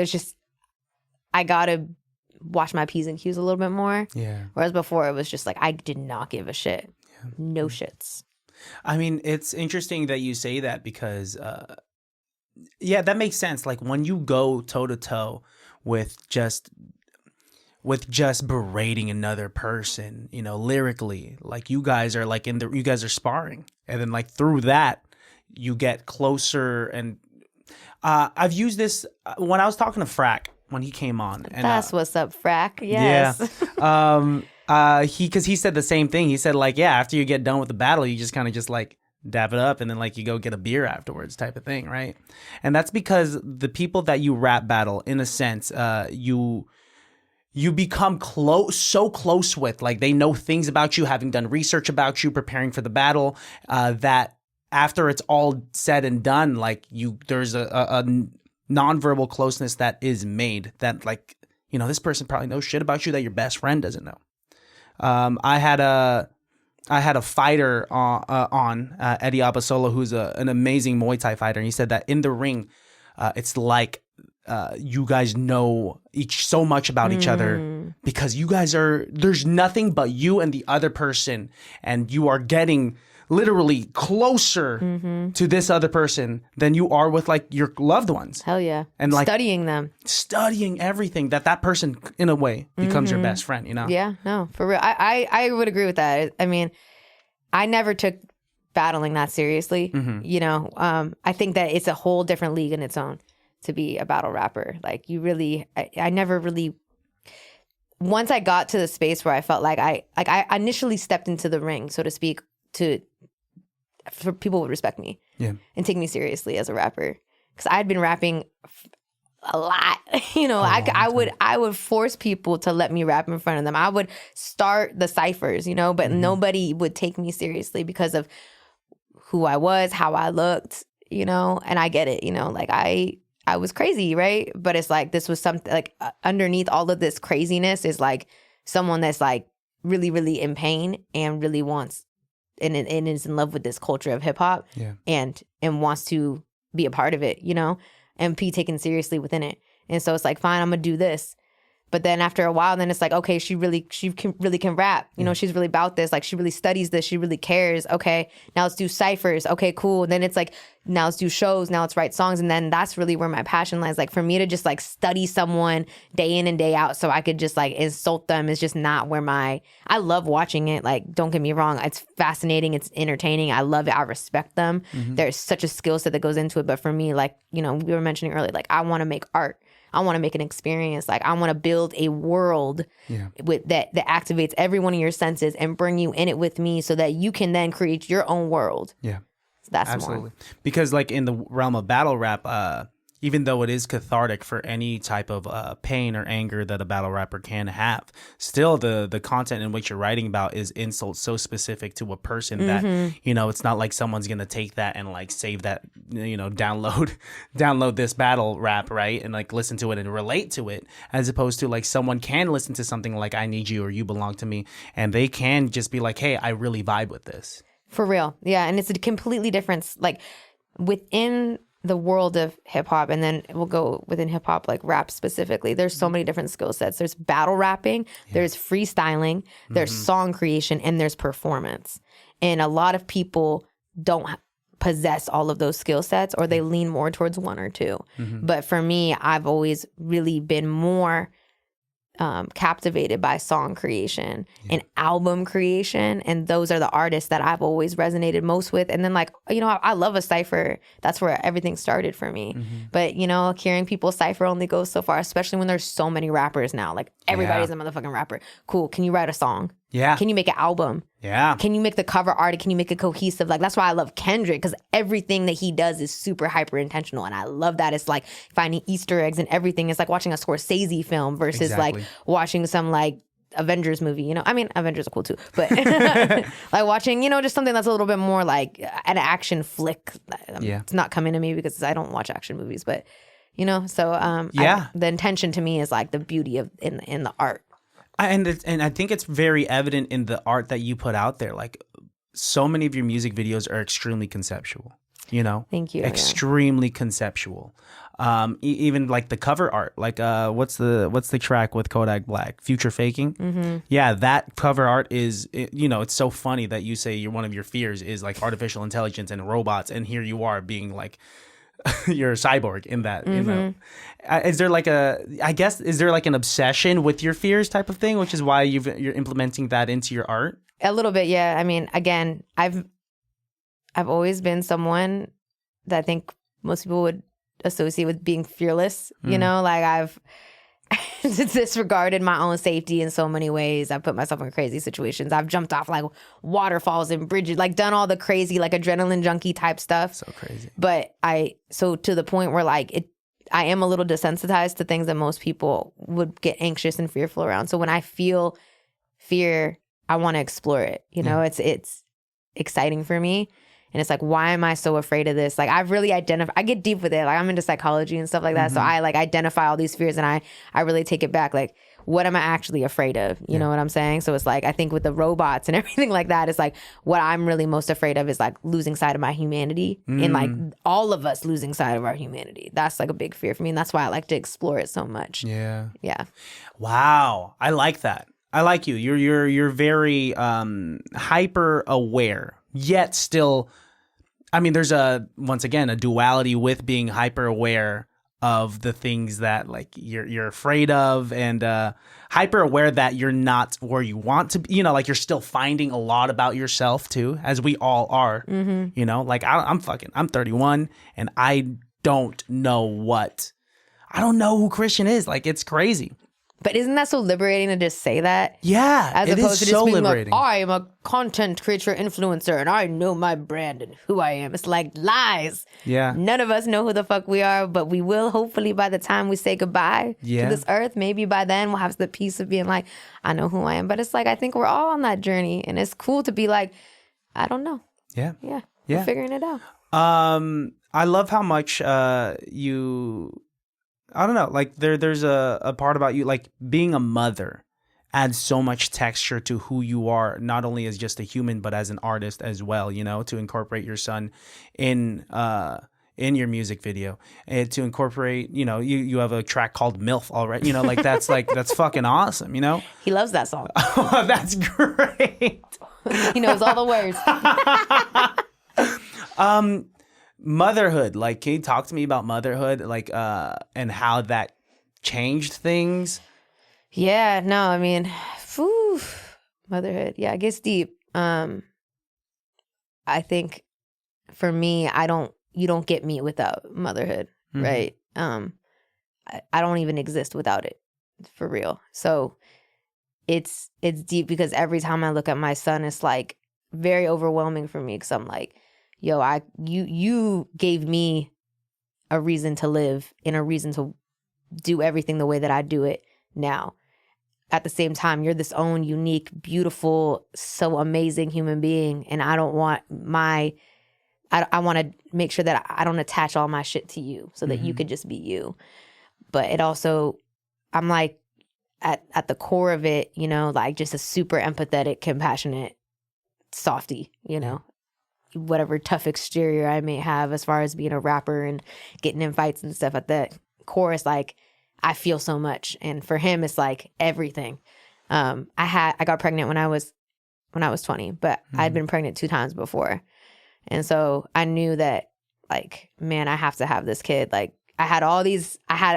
Speaker 1: I gotta watch my P's and Q's a little bit more. Yeah. Whereas before, it was just like, I did not give a shit. Yeah. No shits.
Speaker 2: I mean, it's interesting that you say that because, yeah, that makes sense. Like, when you go toe to toe with just berating another person, you know, lyrically, like you guys are like you guys are sparring, and then like through that you get closer. And I've used this when I was talking to Frack when he came on. And,
Speaker 1: that's what's up, Frack. Yes.
Speaker 2: Yeah. Because he said the same thing. He said like, yeah, after you get done with the battle, you just kind of just like dab it up, and then like you go get a beer afterwards, type of thing, right? And that's because the people that you rap battle, in a sense, you become so close with, like they know things about you, having done research about you, preparing for the battle, that after it's all said and done, like there's a nonverbal closeness that is made that, like, you know, this person probably knows shit about you that your best friend doesn't know. I had a fighter on Eddie Abasola, who's an amazing Muay Thai fighter, and he said that in the ring, it's like you guys know so much about each other because you guys there's nothing but you and the other person, and you are getting literally closer to this other person than you are with like your loved ones.
Speaker 1: Hell yeah.
Speaker 2: And like
Speaker 1: studying
Speaker 2: everything that person in a way becomes your best friend, you know?
Speaker 1: Yeah, no, for real. I would agree with that. I mean, I never took battling that seriously. You know, I think that it's a whole different league in its own to be a battle rapper. Like, you really, I never really, once I got to the space where I felt like I initially stepped into the ring, so to speak, for people would respect me and take me seriously as a rapper. Because I'd been rapping a lot, you know. I would force people to let me rap in front of them. I would start the ciphers, you know, but nobody would take me seriously because of who I was, how I looked, you know. And I get it, you know, like I was crazy, right? But it's like, this was something like underneath all of this craziness is like someone that's like really, really in pain and really wants and is in love with this culture of hip hop and wants to be a part of it, you know, and be taken seriously within it. And so it's like, fine, I'm gonna do this. But then after a while, then it's like, okay, she really can rap. You know, she's really about this. Like, she really studies this. She really cares. Okay, now let's do ciphers. Okay, cool. And then it's like, now let's do shows. Now let's write songs. And then that's really where my passion lies. Like, for me to just like study someone day in and day out so I could just like insult them is just not where I love watching it. Like, don't get me wrong. It's fascinating. It's entertaining. I love it. I respect them. There's such a skill set that goes into it. But for me, like, you know, we were mentioning earlier, like, I want to make art. I want to make an experience. Like, I want to build a world with that activates every one of your senses and bring you in it with me so that you can then create your own world.
Speaker 2: Yeah.
Speaker 1: So that's
Speaker 2: absolutely.
Speaker 1: more.
Speaker 2: Because like in the realm of battle rap, even though it is cathartic for any type of pain or anger that a battle rapper can have, still the content in which you're writing about is insults so specific to a person that, you know, it's not like someone's going to take that and like save that, you know, download this battle rap, right? And like listen to it and relate to it, as opposed to like someone can listen to something like I Need You or You Belong to Me, and they can just be like, hey, I really vibe with this.
Speaker 1: For real. Yeah. And it's a completely different, like within the world of hip hop, and then we'll go within hip hop, like rap specifically. There's so many different skill sets. There's battle rapping, there's freestyling, there's song creation, and there's performance. And a lot of people don't possess all of those skill sets, or they lean more towards one or two. But for me, I've always really been more captivated by song creation and album creation, and those are the artists that I've always resonated most with. And then, like, you know, I love a cipher. That's where everything started for me. But you know, hearing people cipher only goes so far, especially when there's so many rappers now. Like, everybody's a motherfucking rapper. Cool. Can you write a song?
Speaker 2: Yeah.
Speaker 1: Can you make an album? Yeah. Can you make the cover art? Can you make it cohesive? Like, that's why I love Kendrick, because everything that he does is super hyper intentional. And I love that. It's like finding Easter eggs and everything. It's like watching a Scorsese film versus like watching some like Avengers movie, you know? I mean, Avengers are cool too, but like watching, you know, just something that's a little bit more like an action flick. It's not coming to me because I don't watch action movies, but you know, so the intention to me is like the beauty of in the art.
Speaker 2: And I think it's very evident in the art that you put out there. Like, so many of your music videos are extremely conceptual, you know?
Speaker 1: Thank you.
Speaker 2: Extremely conceptual. Even like the cover art, like what's the track with Kodak Black, Future Faking? Yeah, that cover art is, you know, it's so funny that you say one of your fears is like artificial intelligence and robots, and here you are being like, you're a cyborg in that. You know, is there like an obsession with your fears type of thing, which is why you're implementing that into your art?
Speaker 1: A little bit, yeah. I mean, again, I've always been someone that I think most people would associate with being fearless. You know, like I've disregarded my own safety in so many ways. I've put myself in crazy situations. I've jumped off like waterfalls and bridges, like done all the crazy, like adrenaline junkie type stuff.
Speaker 2: So crazy.
Speaker 1: But so to the point where like I am a little desensitized to things that most people would get anxious and fearful around. So when I feel fear, I want to explore it. You know, it's exciting for me. And it's like, why am I so afraid of this? Like, I've really identified, I get deep with it. Like, I'm into psychology and stuff like that. So I like identify all these fears, and I really take it back. Like, what am I actually afraid of? You know what I'm saying? So it's like, I think with the robots and everything like that, it's like, what I'm really most afraid of is like losing sight of my humanity, and like all of us losing sight of our humanity. That's like a big fear for me. And that's why I like to explore it so much. Yeah.
Speaker 2: Wow. I like that. I like you. You're very hyper aware, yet still, I mean, there's once again a duality with being hyper aware of the things that like you're afraid of, and hyper aware that you're not where you want to be. You know, like you're still finding a lot about yourself too, as we all are. You know, like I'm 31 and I don't know who Christian is. Like, it's crazy.
Speaker 1: But isn't that so liberating to just say that?
Speaker 2: Yeah,
Speaker 1: as
Speaker 2: it
Speaker 1: opposed
Speaker 2: is
Speaker 1: to just
Speaker 2: so
Speaker 1: being
Speaker 2: liberating.
Speaker 1: Like, I am a content creator influencer and I know my brand and who I am. It's like lies.
Speaker 2: Yeah.
Speaker 1: None of us know who the fuck we are, but we will hopefully by the time we say goodbye to this earth. Maybe by then we'll have the peace of being like, I know who I am. But it's like, I think we're all on that journey, and it's cool to be like, I don't know. Yeah. We're figuring it out.
Speaker 2: I love how much I don't know, like there's a part about you, like being a mother adds so much texture to who you are, not only as just a human, but as an artist as well, you know, to incorporate your son in in your music video, and to incorporate, you have a track called MILF already, that's that's fucking awesome,
Speaker 1: He loves that song.
Speaker 2: Oh, that's great.
Speaker 1: He knows all the words.
Speaker 2: Motherhood, like, can you talk to me about motherhood, like, and how that changed things?
Speaker 1: Yeah, no, I mean, motherhood. Yeah, it gets deep. I think for me, you don't get me without motherhood, right? I don't even exist without it, for real. So it's deep because every time I look at my son, it's like very overwhelming for me because I'm like, yo, you gave me a reason to live and a reason to do everything the way that I do it now. At the same time, you're this own unique, beautiful, so amazing human being, and I don't want I want to make sure that I don't attach all my shit to you so that you could just be you. But it also, I'm like, at the core of it, like just a super empathetic, compassionate softie, whatever tough exterior I may have as far as being a rapper and getting in fights and stuff, at the core is like, I feel so much. And for him, it's like everything. I got pregnant when I was 20, but I'd been pregnant 2 times before. And so I knew that, like, man, I have to have this kid. Like, I had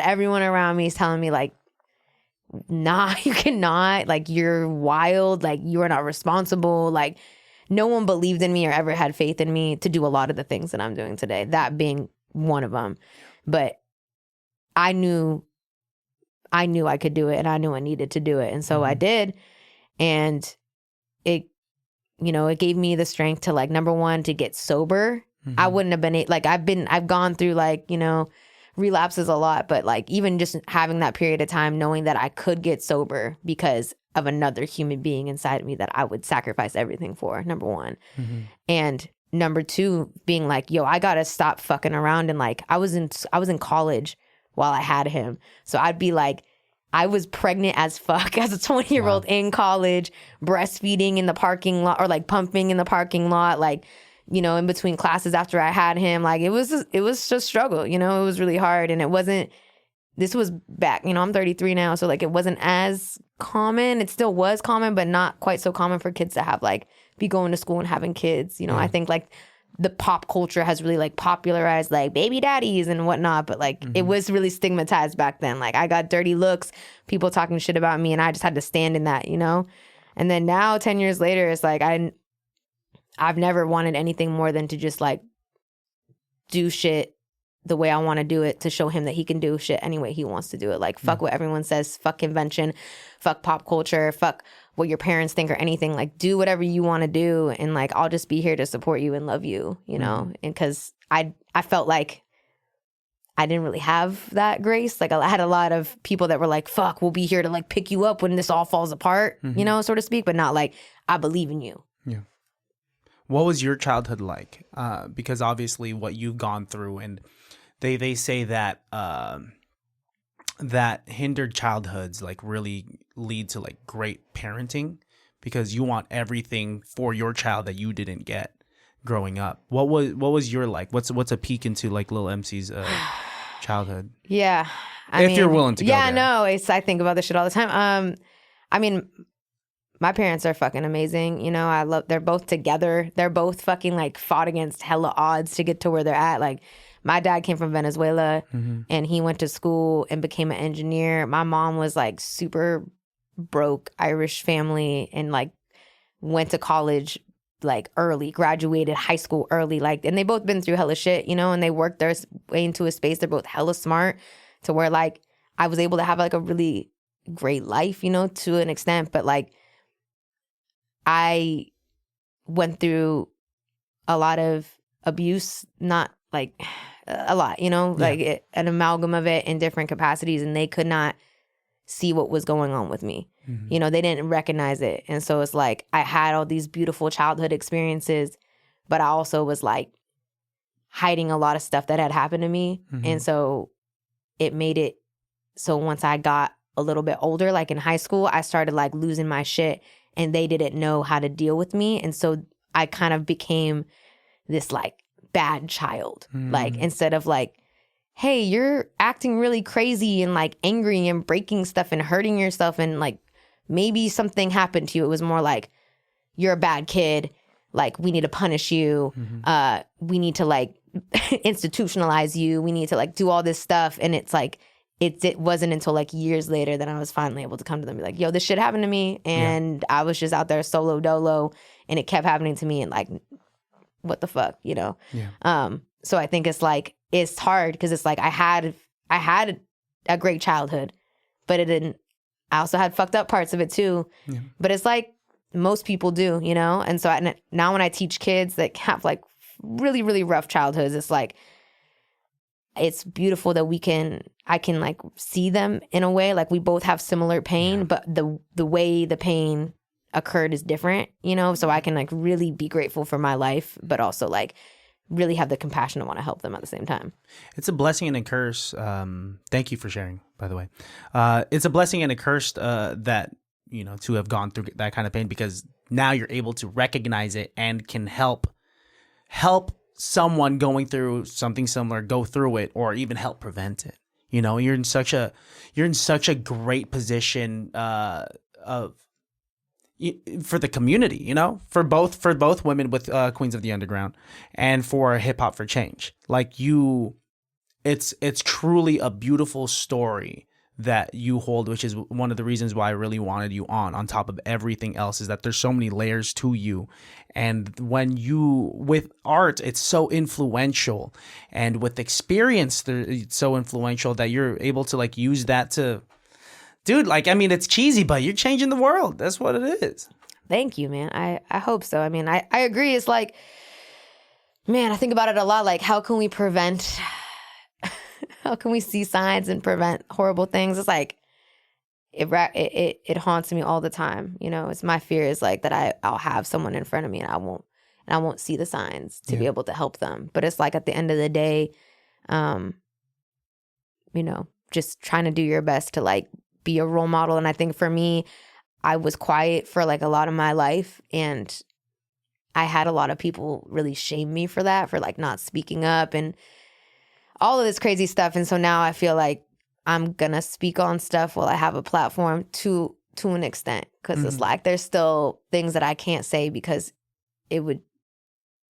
Speaker 1: everyone around me telling me, like, nah, you cannot. Like, you're wild. Like, you are not responsible. Like, no one believed in me or ever had faith in me to do a lot of the things that I'm doing today, that being one of them. But I knew I could do it, and I knew I needed to do it. And so I did. And it gave me the strength to, like, number one, to get sober. I wouldn't have been, like, I've gone through, like, relapses a lot, but, like, even just having that period of time, knowing that I could get sober because of another human being inside of me that I would sacrifice everything for, number one. And number two, being like, yo, I gotta stop fucking around. And, like, I was in college while I had him. So I'd be like, I was pregnant as fuck as a 20-year-old in college, breastfeeding in the parking lot, or like pumping in the parking lot, like, in between classes after I had him. Like, it was just struggle, it was really hard. And this was back, I'm 33 now. So, like, it wasn't as common. It still was common, but not quite so common for kids to have, like, be going to school and having kids. I think, like, the pop culture has really, like, popularized, like, baby daddies and whatnot, but, like, it was really stigmatized back then. Like, I got dirty looks, people talking shit about me, and I just had to stand in that, And then now, 10 years later, it's like I've never wanted anything more than to just, like, do shit the way I want to do it, to show him that he can do shit any way he wants to do it. Like, fuck what everyone says, fuck convention, fuck pop culture, fuck what your parents think or anything. Like, do whatever you want to do, and, like, I'll just be here to support you and love you, And because I felt like I didn't really have that grace. Like, I had a lot of people that were like, fuck, we'll be here to, like, pick you up when this all falls apart, so to speak, but not like, I believe in you.
Speaker 2: Yeah. What was your childhood like? Because obviously what you've gone through, and they say that that hindered childhoods, like, really lead to, like, great parenting, because you want everything for your child that you didn't get growing up. What was your, like, what's a peek into, like, Lil MC's childhood?
Speaker 1: Yeah,
Speaker 2: if you're willing to go there.
Speaker 1: No, I think about this shit all the time. I mean, my parents are fucking amazing. They're both together. They're both fucking, like, fought against hella odds to get to where they're at. Like, my dad came from Venezuela, and he went to school and became an engineer. My mom was, like, super broke Irish family, and, like, went to college, like, early, graduated high school early, like, and they both been through hella shit, and they worked their way into a space. They're both hella smart to where, like, I was able to have, like, a really great life, to an extent, but, like, I went through a lot of abuse, not, like, a lot, like, an amalgam of it in different capacities, and they could not see what was going on with me. They didn't recognize it. And so it's like, I had all these beautiful childhood experiences, but I also was, like, hiding a lot of stuff that had happened to me. And so it made it so once I got a little bit older, like in high school, I started, like, losing my shit, and they didn't know how to deal with me. And so I kind of became this, like, bad child. Like, instead of like, hey, you're acting really crazy and like angry and breaking stuff and hurting yourself and like maybe something happened to you. It was more like, you're a bad kid. Like, we need to punish you. We need to like institutionalize you. We need to like do all this stuff. And it's like, it wasn't until like years later that I was finally able to come to them and be like, yo, this shit happened to me. And I was just out there solo dolo and it kept happening to me. And like, what the fuck, you know? So I think it's like, it's hard because it's like I had a great childhood, but it didn't. I also had fucked up parts of it too. But it's like most people do, you know? And so now when I teach kids that have like really, really rough childhoods, it's like, it's beautiful that I can like see them in a way, like we both have similar pain, but the way the pain occurred is different, you know? So I can like really be grateful for my life, but also like really have the compassion to want to help them at the same time.
Speaker 2: It's a blessing and a curse. Thank you for sharing, by the way. It's a blessing and a curse that, you know, to have gone through that kind of pain, because now you're able to recognize it and can help someone going through something similar go through it, or even help prevent it. You know, you're in such a great position for the community, you know, for both women with Queens of the Underground, and for Hip Hop for Change. Like it's truly a beautiful story that you hold, which is one of the reasons why I really wanted you on top of everything else, is that there's so many layers to you. And with art, it's so influential, and with experience, it's so influential that you're able to like use that to, dude, like, I mean, it's cheesy, but you're changing the world. That's what it is.
Speaker 1: Thank you, man. I hope so. I mean, I agree. It's like, man, I think about it a lot. Like, how can we see signs and prevent horrible things? It's like, it haunts me all the time. You know, it's my fear is like that I'll have someone in front of me and I won't see the signs to be able to help them. But it's like at the end of the day, you know, just trying to do your best to like be a role model. And I think for me, I was quiet for like a lot of my life, and I had a lot of people really shame me for that, for like not speaking up and all of this crazy stuff. And so now I feel like I'm gonna speak on stuff while I have a platform to an extent, because it's like there's still things that I can't say because it would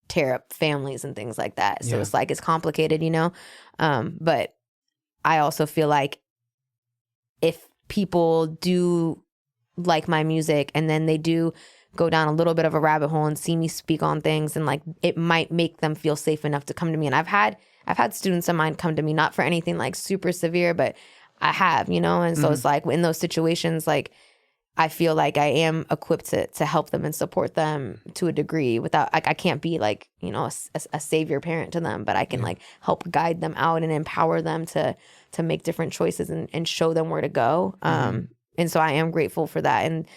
Speaker 1: tear up families and things like that. So it's like, it's complicated, you know? But I also feel like if people do like my music and then they do go down a little bit of a rabbit hole and see me speak on things, and like it might make them feel safe enough to come to me. And I've had students of mine come to me, not for anything like super severe, but I have, you know? And so it's like in those situations, like I feel like I am equipped to help them and support them to a degree without, like, I can't be like, you know, a savior parent to them, but I can like help guide them out and empower them to make different choices and show them where to go. And so I am grateful for that. And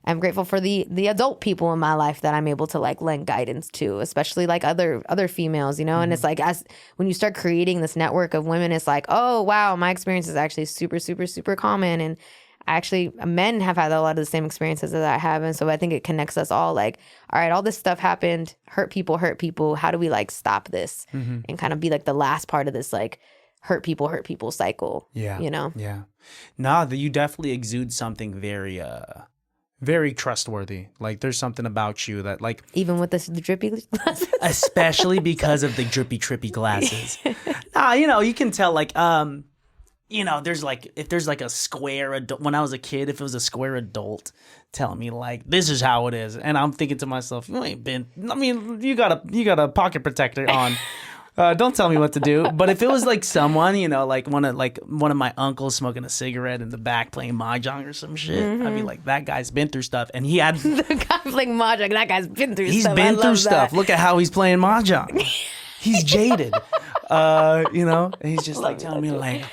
Speaker 1: I'm grateful for the adult people in my life that I'm able to like lend guidance to, especially like other females, you know? And it's like, when you start creating this network of women, it's like, oh, wow, my experience is actually super, super, super common. And actually men have had a lot of the same experiences that I have. And so I think it connects us all, like, all right, all this stuff happened, hurt people. How do we like stop this and kind of be like the last part of this, like, hurt people cycle, you know?
Speaker 2: Yeah. Nah, you definitely exude something very, very trustworthy. Like, there's something about you that, like,
Speaker 1: even with the drippy glasses,
Speaker 2: especially because of the drippy trippy glasses. You know, you can tell, like, you know, there's like, if there's like a square adult, when I was a kid, if it was a square adult telling me like, this is how it is, and I'm thinking to myself, you ain't been, I mean, you got a pocket protector on. Don't tell me what to do. But if it was like someone, you know, like one of my uncles smoking a cigarette in the back playing mahjong or some shit, I'd be like, that guy's been through stuff, and he had
Speaker 1: the guy playing mahjong. That guy's been through.
Speaker 2: He's
Speaker 1: stuff.
Speaker 2: been through stuff. Look at how he's playing mahjong. He's jaded, you know. And he's just like telling me like,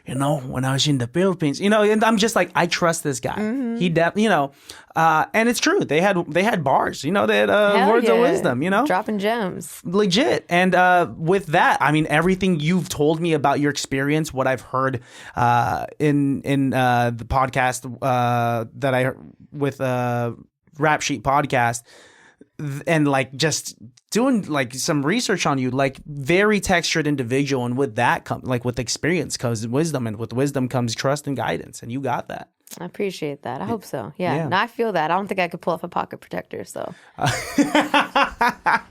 Speaker 2: you know, when I was in the Philippines, you know, and I'm just like, I trust this guy. He you know, and it's true. They had bars, you know, they had words of wisdom, you know,
Speaker 1: dropping gems,
Speaker 2: legit. And with that, I mean, everything you've told me about your experience, what I've heard in the podcast that I with Rap Sheet podcast, and like just doing like some research on you, like very textured individual, and with that come like with experience comes wisdom, and with wisdom comes trust and guidance, and you got that.
Speaker 1: I appreciate that. I hope so. Yeah.
Speaker 2: Yeah.
Speaker 1: No, I feel that. I don't think I could pull off a pocket protector, so that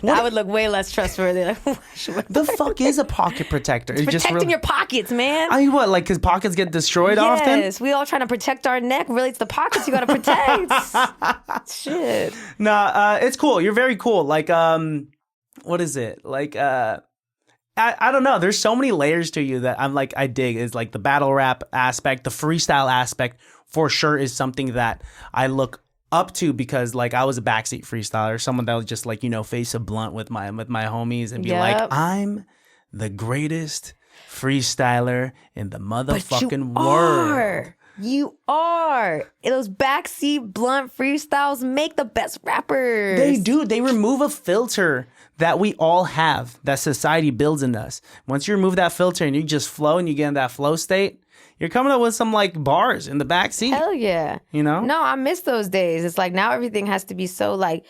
Speaker 1: would look way less trustworthy.
Speaker 2: The fuck is a pocket protector? It's
Speaker 1: Protecting
Speaker 2: really,
Speaker 1: your pockets, man.
Speaker 2: I mean, what, like, because pockets get destroyed often?
Speaker 1: Yes, we all trying to protect our neck. Really, it's the pockets you got to protect. Shit.
Speaker 2: Nah, it's cool. You're very cool. Like, what is it? Like, I don't know. There's so many layers to you that I'm like, I dig. Is like the battle rap aspect, the freestyle aspect for sure is something that I look up to, because like I was a backseat freestyler, someone that would just like, you know, face a blunt with my homies and be like, I'm the greatest freestyler in the motherfucking world.
Speaker 1: You are. Those backseat blunt freestyles make the best rappers.
Speaker 2: They do. They remove a filter that we all have, that society builds in us. Once you remove that filter and you just flow and you get in that flow state, you're coming up with some like bars in the backseat.
Speaker 1: Hell yeah.
Speaker 2: You know?
Speaker 1: No, I miss those days. It's like now everything has to be so like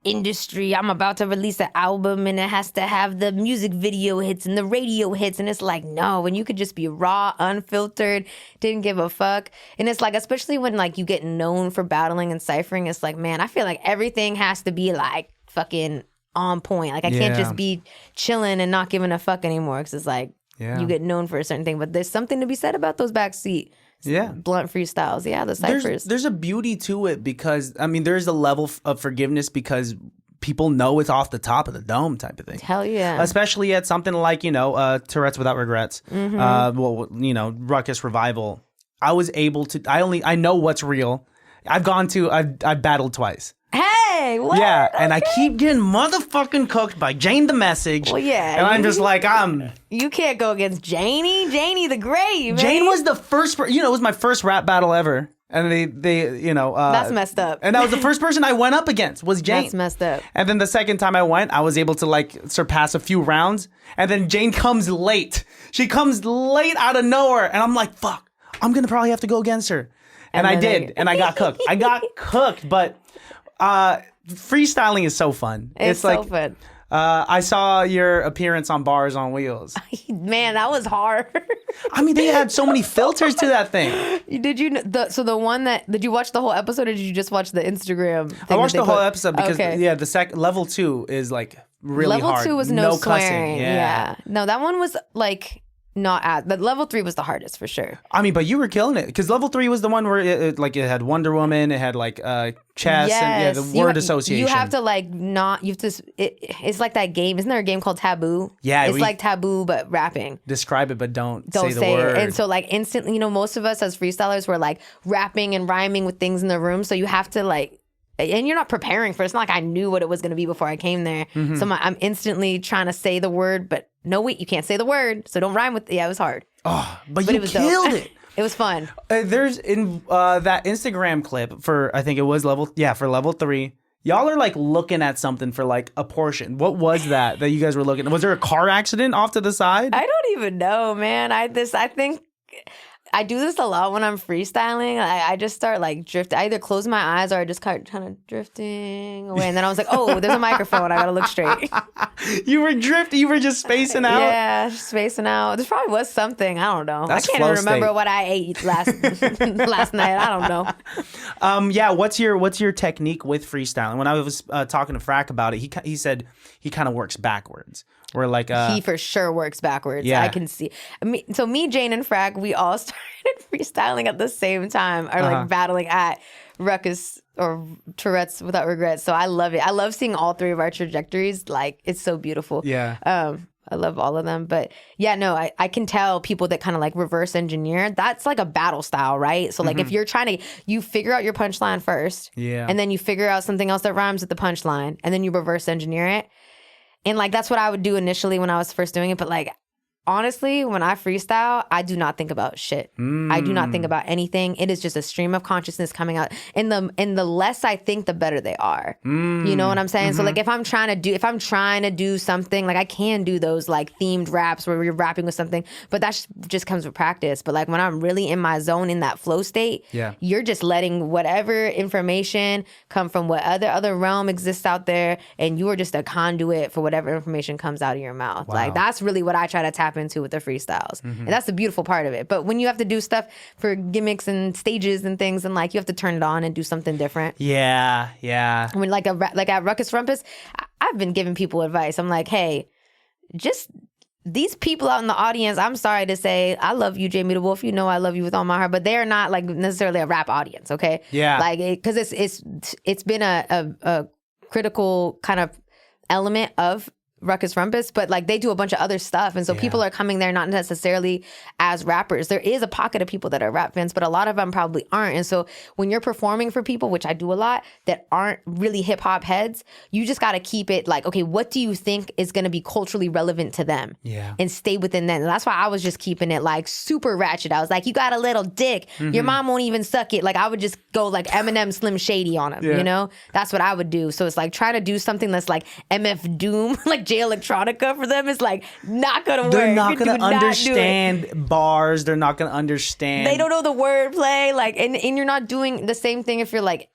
Speaker 1: industry. I'm about to release an album and it has to have the music video hits and the radio hits. And it's like, no, when you could just be raw, unfiltered, didn't give a fuck. And it's like, especially when like you get known for battling and ciphering, it's like, man, I feel like everything has to be like fucking on point. Like I can't just be chilling and not giving a fuck anymore, because it's like you get known for a certain thing. But there's something to be said about those backseat blunt freestyles. Yeah, the ciphers.
Speaker 2: There's a beauty to it, because I mean there's a level of forgiveness because people know it's off the top of the dome type of thing.
Speaker 1: Hell yeah.
Speaker 2: Especially at something like, you know, Tourette's Without Regrets. Well, you know, Ruckus Revival. I was able to, I know what's real. I've battled twice.
Speaker 1: Hey, what?
Speaker 2: Yeah, and I keep getting motherfucking cooked by Jane the Message.
Speaker 1: Well, yeah.
Speaker 2: And I'm just like,
Speaker 1: You can't go against Janie. Janie the Great, man.
Speaker 2: Jane was the first, you know, it was my first rap battle ever. And they you know.
Speaker 1: That's messed up.
Speaker 2: And that was the first person I went up against, was Jane.
Speaker 1: That's messed up.
Speaker 2: And then the second time I went, I was able to like surpass a few rounds. And then Jane comes late. She comes late out of nowhere. And I'm like, fuck, I'm going to probably have to go against her. And I did. And I got cooked. I got cooked, but freestyling is so fun.
Speaker 1: It's
Speaker 2: like,
Speaker 1: so fun.
Speaker 2: I saw your appearance on Bars on Wheels.
Speaker 1: Man, that was hard.
Speaker 2: I mean, they had so many filters to that thing.
Speaker 1: Did you did you watch the whole episode, or did you just watch the Instagram thing?
Speaker 2: I watched the whole episode because the level 2 is like really hard.
Speaker 1: Level 2 was no
Speaker 2: cussing.
Speaker 1: swearing. Yeah. No, that one was like not at, but level 3 was the hardest for sure.
Speaker 2: I mean, but you were killing it, because level 3 was the one where it had Wonder Woman, it had like chess, and the word association.
Speaker 1: You have to like not. You have to. It's like that game. Isn't there a game called Taboo?
Speaker 2: Yeah,
Speaker 1: it's like Taboo but rapping.
Speaker 2: Describe it, but don't
Speaker 1: say
Speaker 2: the word.
Speaker 1: It. And so like instantly, you know, most of us as freestylers were like rapping and rhyming with things in the room. So you have to like. And you're not preparing for it. It's not like I knew what it was going to be before I came there. Mm-hmm. So I'm instantly trying to say the word, but no, wait, you can't say the word. So don't rhyme with it. Yeah, it was hard.
Speaker 2: Oh, but you
Speaker 1: it was
Speaker 2: killed it.
Speaker 1: It was fun.
Speaker 2: There's in that Instagram clip for, I think it was for level 3. Y'all are like looking at something for like a portion. What was that you guys were looking at? Was there a car accident off to the side?
Speaker 1: I don't even know, man. I think I do this a lot when I'm freestyling. I just start like drifting. I either close my eyes or I just kind of drifting away. And then I was like, oh, there's a microphone. I gotta look straight.
Speaker 2: You were drifting. You were just spacing out.
Speaker 1: Yeah, just spacing out. There probably was something. I don't know.
Speaker 2: That's
Speaker 1: I can't even remember what I ate last night. I don't know.
Speaker 2: Yeah. What's your technique with freestyling? When I was talking to Frack about it, he said he kind of works backwards. Where like
Speaker 1: he for sure works backwards.
Speaker 2: Yeah.
Speaker 1: I can see. So me, Jane, and Frack, we all started freestyling at the same time, or like battling at Ruckus or Tourette's Without Regrets. So I love it. I love seeing all 3 of our trajectories. Like it's so beautiful.
Speaker 2: Yeah.
Speaker 1: I love all of them. But yeah, no, I can tell people that kind of like reverse engineer. That's like a battle style, right? So like if you're trying to, you figure out your punchline first.
Speaker 2: Yeah.
Speaker 1: And then you figure out something else that rhymes with the punchline, and then you reverse engineer it. And like that's what I would do initially when I was first doing it. But like honestly, when I freestyle, I do not think about shit. I do not think about anything. It is just a stream of consciousness coming out. And the less I think, the better they are. You know what I'm saying? So like if I'm trying to do something, like I can do those like themed raps where you're rapping with something, but that just comes with practice. But like when I'm really in my zone, in that flow state, you're just letting whatever information come from what other realm exists out there, and you are just a conduit for whatever information comes out of your mouth. Like that's really what I try to tap into with the freestyles. And that's the beautiful part of it. But when you have to do stuff for gimmicks and stages and things, and like you have to turn it on and do something different.
Speaker 2: Yeah.
Speaker 1: I mean, like at Ruckus Rumpus, I've been giving people advice. I'm like, hey, just these people out in the audience, I'm sorry to say, I love you, Jamie the Wolf. You know I love you with all my heart, but they're not like necessarily a rap audience, okay?
Speaker 2: Yeah.
Speaker 1: Like, because it's been a critical kind of element of Ruckus Rumpus, but like they do a bunch of other stuff, and so people are coming there not necessarily as rappers. There is a pocket of people that are rap fans, but a lot of them probably aren't. And so when you're performing for people, which I do a lot, that aren't really hip hop heads, you just got to keep it like, okay, what do you think is going to be culturally relevant to them? And stay within that. And that's why I was just keeping it like super ratchet. I was like, you got a little dick, your mom won't even suck it. Like I would just go like Eminem, Slim Shady on him. You know, that's what I would do. So it's like trying to do something that's like MF Doom, like J Electronica for them is like not gonna work.
Speaker 2: They're not gonna understand bars. They're not gonna understand.
Speaker 1: They don't know the wordplay. Like, and you're not doing the same thing if you're like,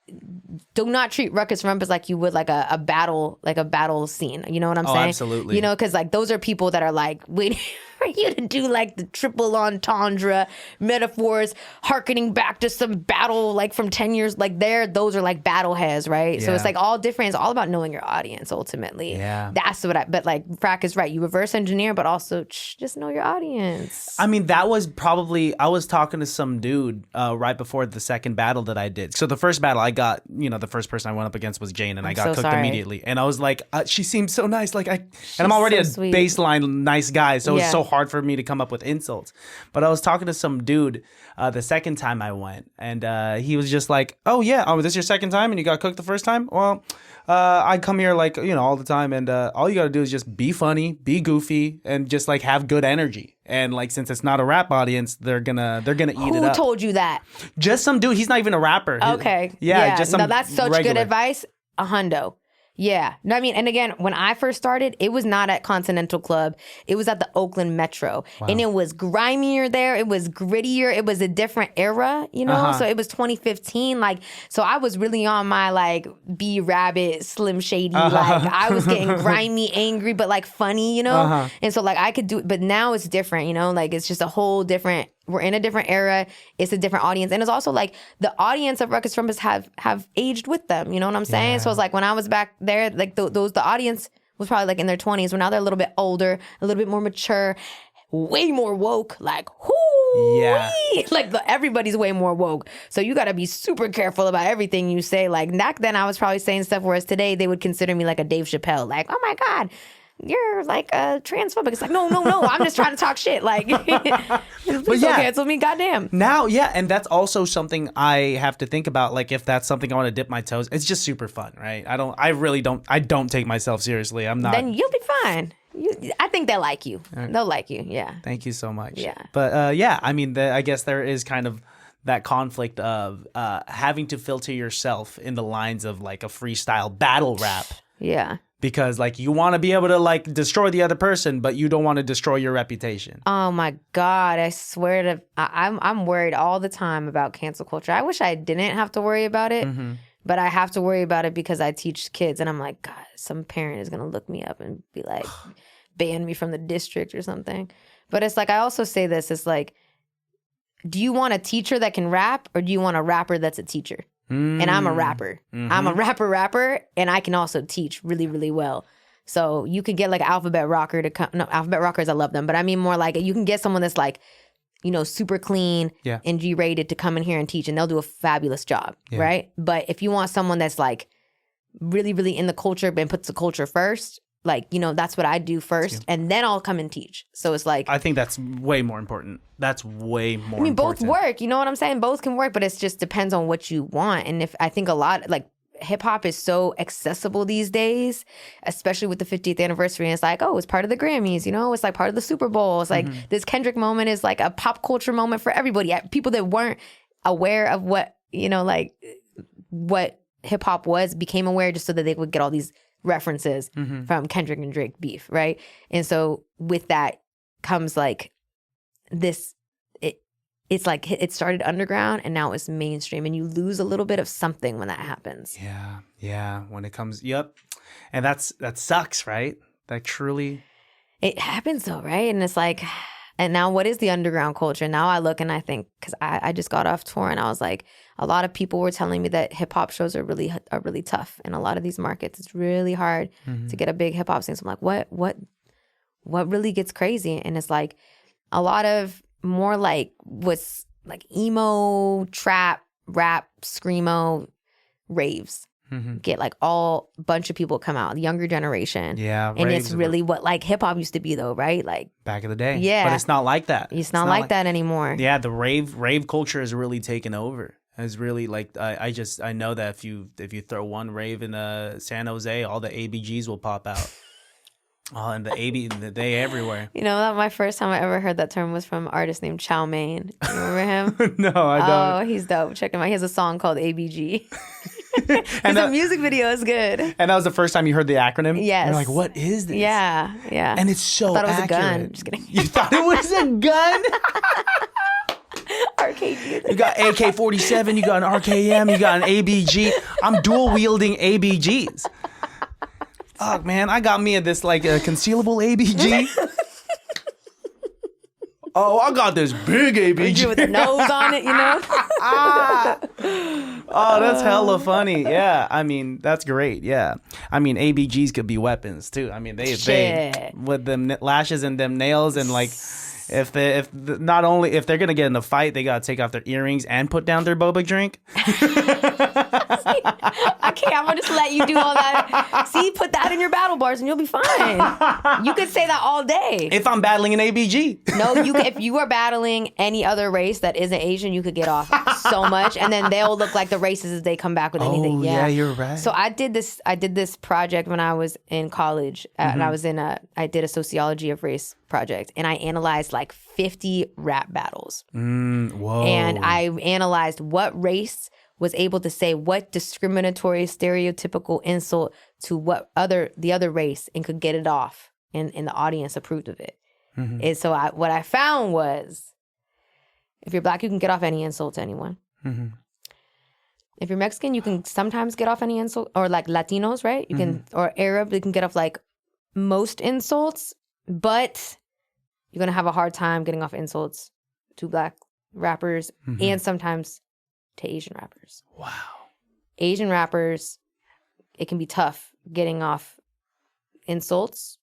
Speaker 1: do not treat Ruckus Rumpus like you would like a battle scene. You know what I'm saying?
Speaker 2: Absolutely.
Speaker 1: You know, because like those are people that are like waiting for you to do like the triple entendre metaphors, hearkening back to some battle like from 10 years. Like those are like battle heads, right? So it's like all different. It's all about knowing your audience ultimately. That's what but like Frack is right. You reverse engineer, but also just know your audience.
Speaker 2: I mean, that was probably, I was talking to some dude right before the second battle that I did. So the first battle I got, the first person I went up against was Jane, and I got cooked immediately. And I was like, she seems so nice. Like and I'm already a baseline nice guy, so it's so hard for me to come up with insults. But I was talking to some dude the second time I went, and he was just like, oh yeah, this is your second time and you got cooked the first time? Well, I come here like, all the time, and all you gotta do is just be funny, be goofy, and just like have good energy. And like, since it's not a rap audience, they're gonna eat it up.
Speaker 1: Who told you that?
Speaker 2: Just some dude. He's not even a rapper.
Speaker 1: Okay.
Speaker 2: Just some.
Speaker 1: Now that's such good advice. A hundo. Yeah. No, I mean, and again, when I first started, it was not at Continental Club. It was at the Oakland Metro. And it was grimier there. It was grittier. It was a different era, So it was 2015. Like, so I was really on my like B Rabbit, Slim Shady. Like I was getting grimy, angry, but like funny, And so like I could do it, but now it's different, Like it's just a whole different. We're in a different era. It's a different audience. And it's also like the audience of Ruckus Rumpus have aged with them. You know what I'm saying? So it's like when I was back there, like the audience was probably like in their 20s. Well, now they're a little bit older, a little bit more mature, way more woke. Like, like everybody's way more woke. So you got to be super careful about everything you say. Like back then I was probably saying stuff, whereas today they would consider me like a Dave Chappelle. Like, oh my God, you're like a transphobic. It's like, no, I'm just trying to talk shit. Like, please don't cancel me, goddamn.
Speaker 2: Now, and that's also something I have to think about. Like, if that's something I want to dip my toes, it's just super fun, right? I don't take myself seriously. I'm not.
Speaker 1: Then you'll be fine. I think they'll like you. Right. They'll like you, yeah.
Speaker 2: Thank you so much.
Speaker 1: Yeah.
Speaker 2: But I mean, I guess there is kind of that conflict of having to filter yourself in the lines of like a freestyle battle rap.
Speaker 1: Yeah.
Speaker 2: Because like you want to be able to like destroy the other person, but you don't want to destroy your reputation.
Speaker 1: Oh my God, I swear to, I'm worried all the time about cancel culture. I wish I didn't have to worry about it, but I have to worry about it because I teach kids, and I'm like, God, some parent is gonna look me up and be like, ban me from the district or something. But it's like, I also say this, it's like, do you want a teacher that can rap, or do you want a rapper that's a teacher? And I'm a rapper. I'm a rapper, and I can also teach really, really well. So you could get like an Alphabet Rocker to come. No, Alphabet Rockers, I love them. But I mean more like you can get someone that's like, super clean and G-rated to come in here and teach, and they'll do a fabulous job, right? But if you want someone that's like really, really in the culture and puts the culture first, like, that's what I do first, and then I'll come and teach. So it's like,
Speaker 2: I think that's way more important. That's way more important. I mean,
Speaker 1: both work. You know what I'm saying? Both can work, but it just depends on what you want. And if I think a lot, like, hip hop is so accessible these days, especially with the 50th anniversary. And it's like, oh, it's part of the Grammys, it's like part of the Super Bowl. It's like this Kendrick moment is like a pop culture moment for everybody. People that weren't aware of what, like what hip hop was became aware just so that they would get all these references from Kendrick and Drake beef, right? And so with that comes like this. It's like it started underground and now it's mainstream, and you lose a little bit of something when that happens.
Speaker 2: Yeah. When it comes, yep. And that sucks, right? That truly.
Speaker 1: It happens though, right? And it's like, and now what is the underground culture? Now I look and I think, because I just got off tour and I was like, a lot of people were telling me that hip hop shows are really tough in a lot of these markets. It's really hard to get a big hip hop scene. So I'm like, what really gets crazy? And it's like a lot of more like what's like emo, trap, rap, screamo, raves. Get like all bunch of people come out, the younger generation.
Speaker 2: Yeah,
Speaker 1: and it's really what like hip hop used to be though, right? Like
Speaker 2: back in the day.
Speaker 1: Yeah,
Speaker 2: but it's not like that.
Speaker 1: It's not like that anymore.
Speaker 2: Yeah, the rave culture has really taken over. It's really like I know that if you throw one rave in San Jose, all the ABGs will pop out. Oh, and they everywhere.
Speaker 1: That my first time I ever heard that term was from an artist named Chow Mein. You remember him?
Speaker 2: No, I don't.
Speaker 1: Oh, he's dope. Check him out. He has a song called ABG. And the music video is good.
Speaker 2: And that was the first time you heard the acronym?
Speaker 1: Yes.
Speaker 2: You're like, what is this?
Speaker 1: Yeah.
Speaker 2: And it's so
Speaker 1: I thought it was
Speaker 2: accurate.
Speaker 1: a gun. Just kidding.
Speaker 2: You thought it was a gun?
Speaker 1: Arcade music.
Speaker 2: You got AK-47, you got an RKM, you got an ABG. I'm dual wielding ABGs. Oh man, I got me this like a concealable ABG. Oh, I got this big ABG
Speaker 1: with the nose on it,
Speaker 2: Oh, that's hella funny. Yeah, I mean that's great. Yeah, I mean ABGs could be weapons too. I mean they with them lashes and them nails and like. If they're gonna get in a fight, they gotta take off their earrings and put down their boba drink.
Speaker 1: I can't. I'm gonna just let you do all that. See, put that in your battle bars and you'll be fine. You could say that all day.
Speaker 2: If I'm battling an ABG.
Speaker 1: No, if you are battling any other race that isn't Asian, you could get off so much, and then they'll look like the racists if they come back with anything.
Speaker 2: Oh yeah, you're right.
Speaker 1: So I did this project when I was in college, and I did a sociology of race project, and I analyzed like 50 rap battles.
Speaker 2: Whoa.
Speaker 1: And I analyzed what race was able to say what discriminatory, stereotypical insult to the other race and could get it off, and the audience approved of it. And so what I found was, if you're Black, you can get off any insult to anyone. If you're Mexican, you can sometimes get off any insult, or like Latinos, right? You can, or Arab, they can get off like most insults, but you're going to have a hard time getting off insults to Black rappers and sometimes to Asian rappers.
Speaker 2: Wow.
Speaker 1: Asian rappers, it can be tough getting off insults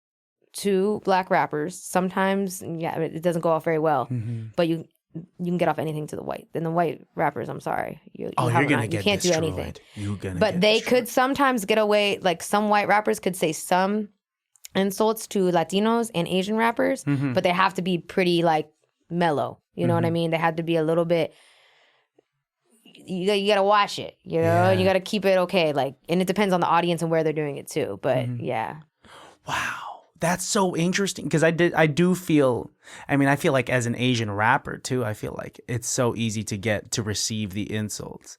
Speaker 1: to Black rappers. Sometimes, it doesn't go off very well, but you can get off anything to the white. Then the white rappers, I'm sorry. You can't do anything. But they could sometimes get away, like some white rappers could say some insults to Latinos and Asian rappers, but they have to be pretty like mellow. You know what I mean? They had to be a little bit. You gotta watch it. You got to keep it okay. Like, and it depends on the audience and where they're doing it too. But yeah.
Speaker 2: Wow, that's so interesting, because I do feel. I mean, I feel like as an Asian rapper too, I feel like it's so easy to receive the insults.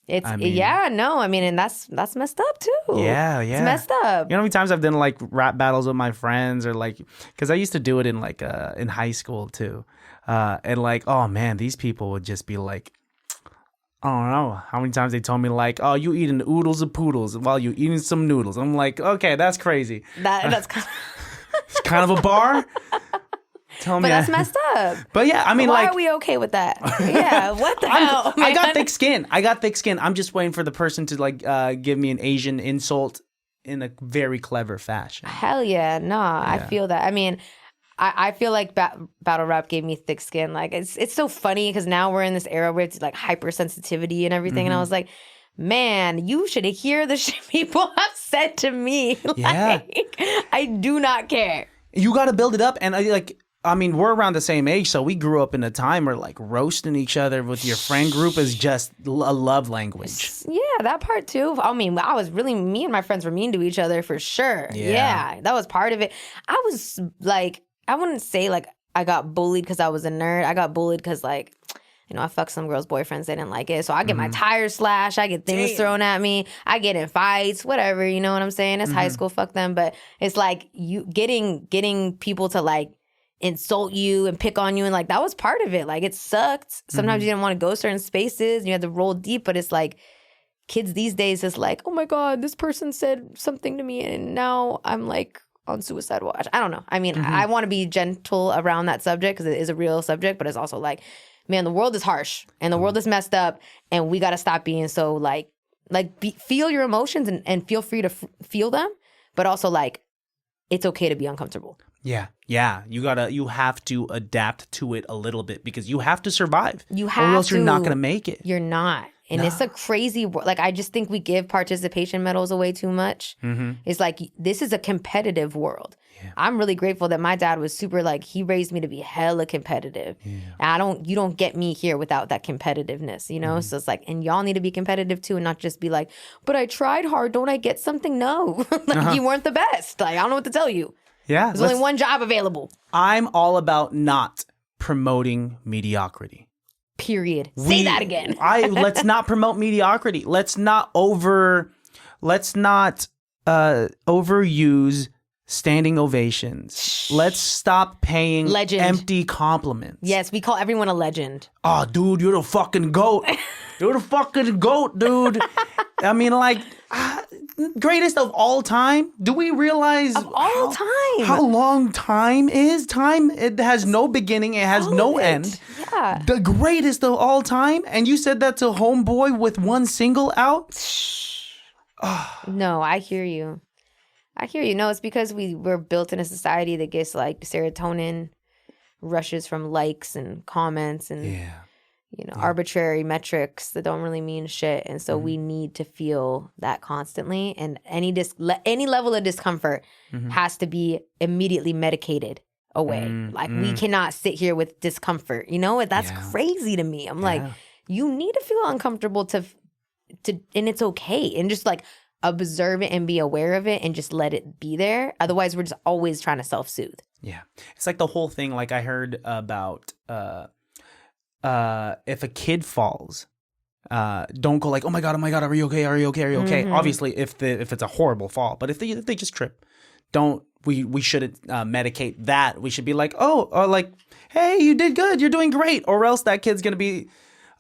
Speaker 1: And that's messed up too.
Speaker 2: Yeah.
Speaker 1: It's messed up.
Speaker 2: You know how many times I've done like rap battles with my friends, or like, because I used to do it in like in high school too, and like, oh man, these people would just be like, I don't know how many times they told me like, oh, you eating oodles of poodles while you eating some noodles. I'm like, okay, that's crazy.
Speaker 1: That's
Speaker 2: it's kind of a bar. Tell me,
Speaker 1: but that's messed up.
Speaker 2: But yeah, I mean,
Speaker 1: why are we okay with that? Yeah, what the hell?
Speaker 2: I got thick skin. I'm just waiting for the person to like give me an Asian insult in a very clever fashion.
Speaker 1: Hell yeah, I feel that. I mean, I feel like battle rap gave me thick skin. Like it's so funny because now we're in this era where it's like hypersensitivity and everything, and I was like, man, you should hear the shit people have said to me.
Speaker 2: Yeah,
Speaker 1: like, I do not care.
Speaker 2: You got to build it up, and I mean, we're around the same age, so we grew up in a time where like roasting each other with your friend group is just a love language.
Speaker 1: Yeah, that part too. I mean, me and my friends were mean to each other for sure. Yeah, that was part of it. I was like, I wouldn't say like I got bullied because I was a nerd. I got bullied because like, I fucked some girls' boyfriends. They didn't like it. So I get my tires slashed. I get things thrown at me. I get in fights, whatever. You know what I'm saying? It's high school. Fuck them. But it's like you getting people to like insult you and pick on you. And like, that was part of it. Like, it sucked. Sometimes you didn't want to go certain spaces. And you had to roll deep. But it's like kids these days is like, oh my God, this person said something to me. And now I'm like on suicide watch. I don't know. I mean, I want to be gentle around that subject because it is a real subject. But it's also like, man, the world is harsh and the world is messed up, and we got to stop being so feel your emotions and feel free to feel them, but also like it's okay to be uncomfortable.
Speaker 2: Yeah. You have to adapt to it a little bit because you have to survive. Or else you're not gonna make it.
Speaker 1: You're not. And it's a crazy world. Like, I just think we give participation medals away too much. It's like, this is a competitive world. Yeah. I'm really grateful that my dad was super, like, he raised me to be hella competitive. Yeah. You don't get me here without that competitiveness, you know? So it's like, and y'all need to be competitive too and not just be like, but I tried hard, don't I get something? No. Like, you weren't the best. Like, I don't know what to tell you.
Speaker 2: Yeah.
Speaker 1: There's only one job available.
Speaker 2: I'm all about not promoting mediocrity.
Speaker 1: Period. Say that again.
Speaker 2: Let's not promote mediocrity. Let's not overuse standing ovations. Let's stop paying empty compliments.
Speaker 1: Yes, we call everyone a legend.
Speaker 2: Oh, dude, you're the fucking GOAT. You're the fucking GOAT, dude. I mean, like, greatest of all time? Do we realize how long time is? Time, it has no beginning. It has no end. Yeah. The greatest of all time? And you said that to homeboy with one single out?
Speaker 1: No, I hear you. No, it's because we're built in a society that gets like serotonin rushes from likes and comments and arbitrary metrics that don't really mean shit. And so we need to feel that constantly. And any level of discomfort has to be immediately medicated away. We cannot sit here with discomfort. You know, that's crazy to me. I'm like, you need to feel uncomfortable to, and it's okay. And just like observe it and be aware of it and just let it be there. Otherwise, we're just always trying to self-soothe.
Speaker 2: Yeah. It's like the whole thing, like I heard about, if a kid falls, don't go like, oh my god, are you okay? Obviously, if it's a horrible fall, but if they just trip, we shouldn't medicate that. We should be like, like, hey, you did good, you're doing great, or else that kid's gonna be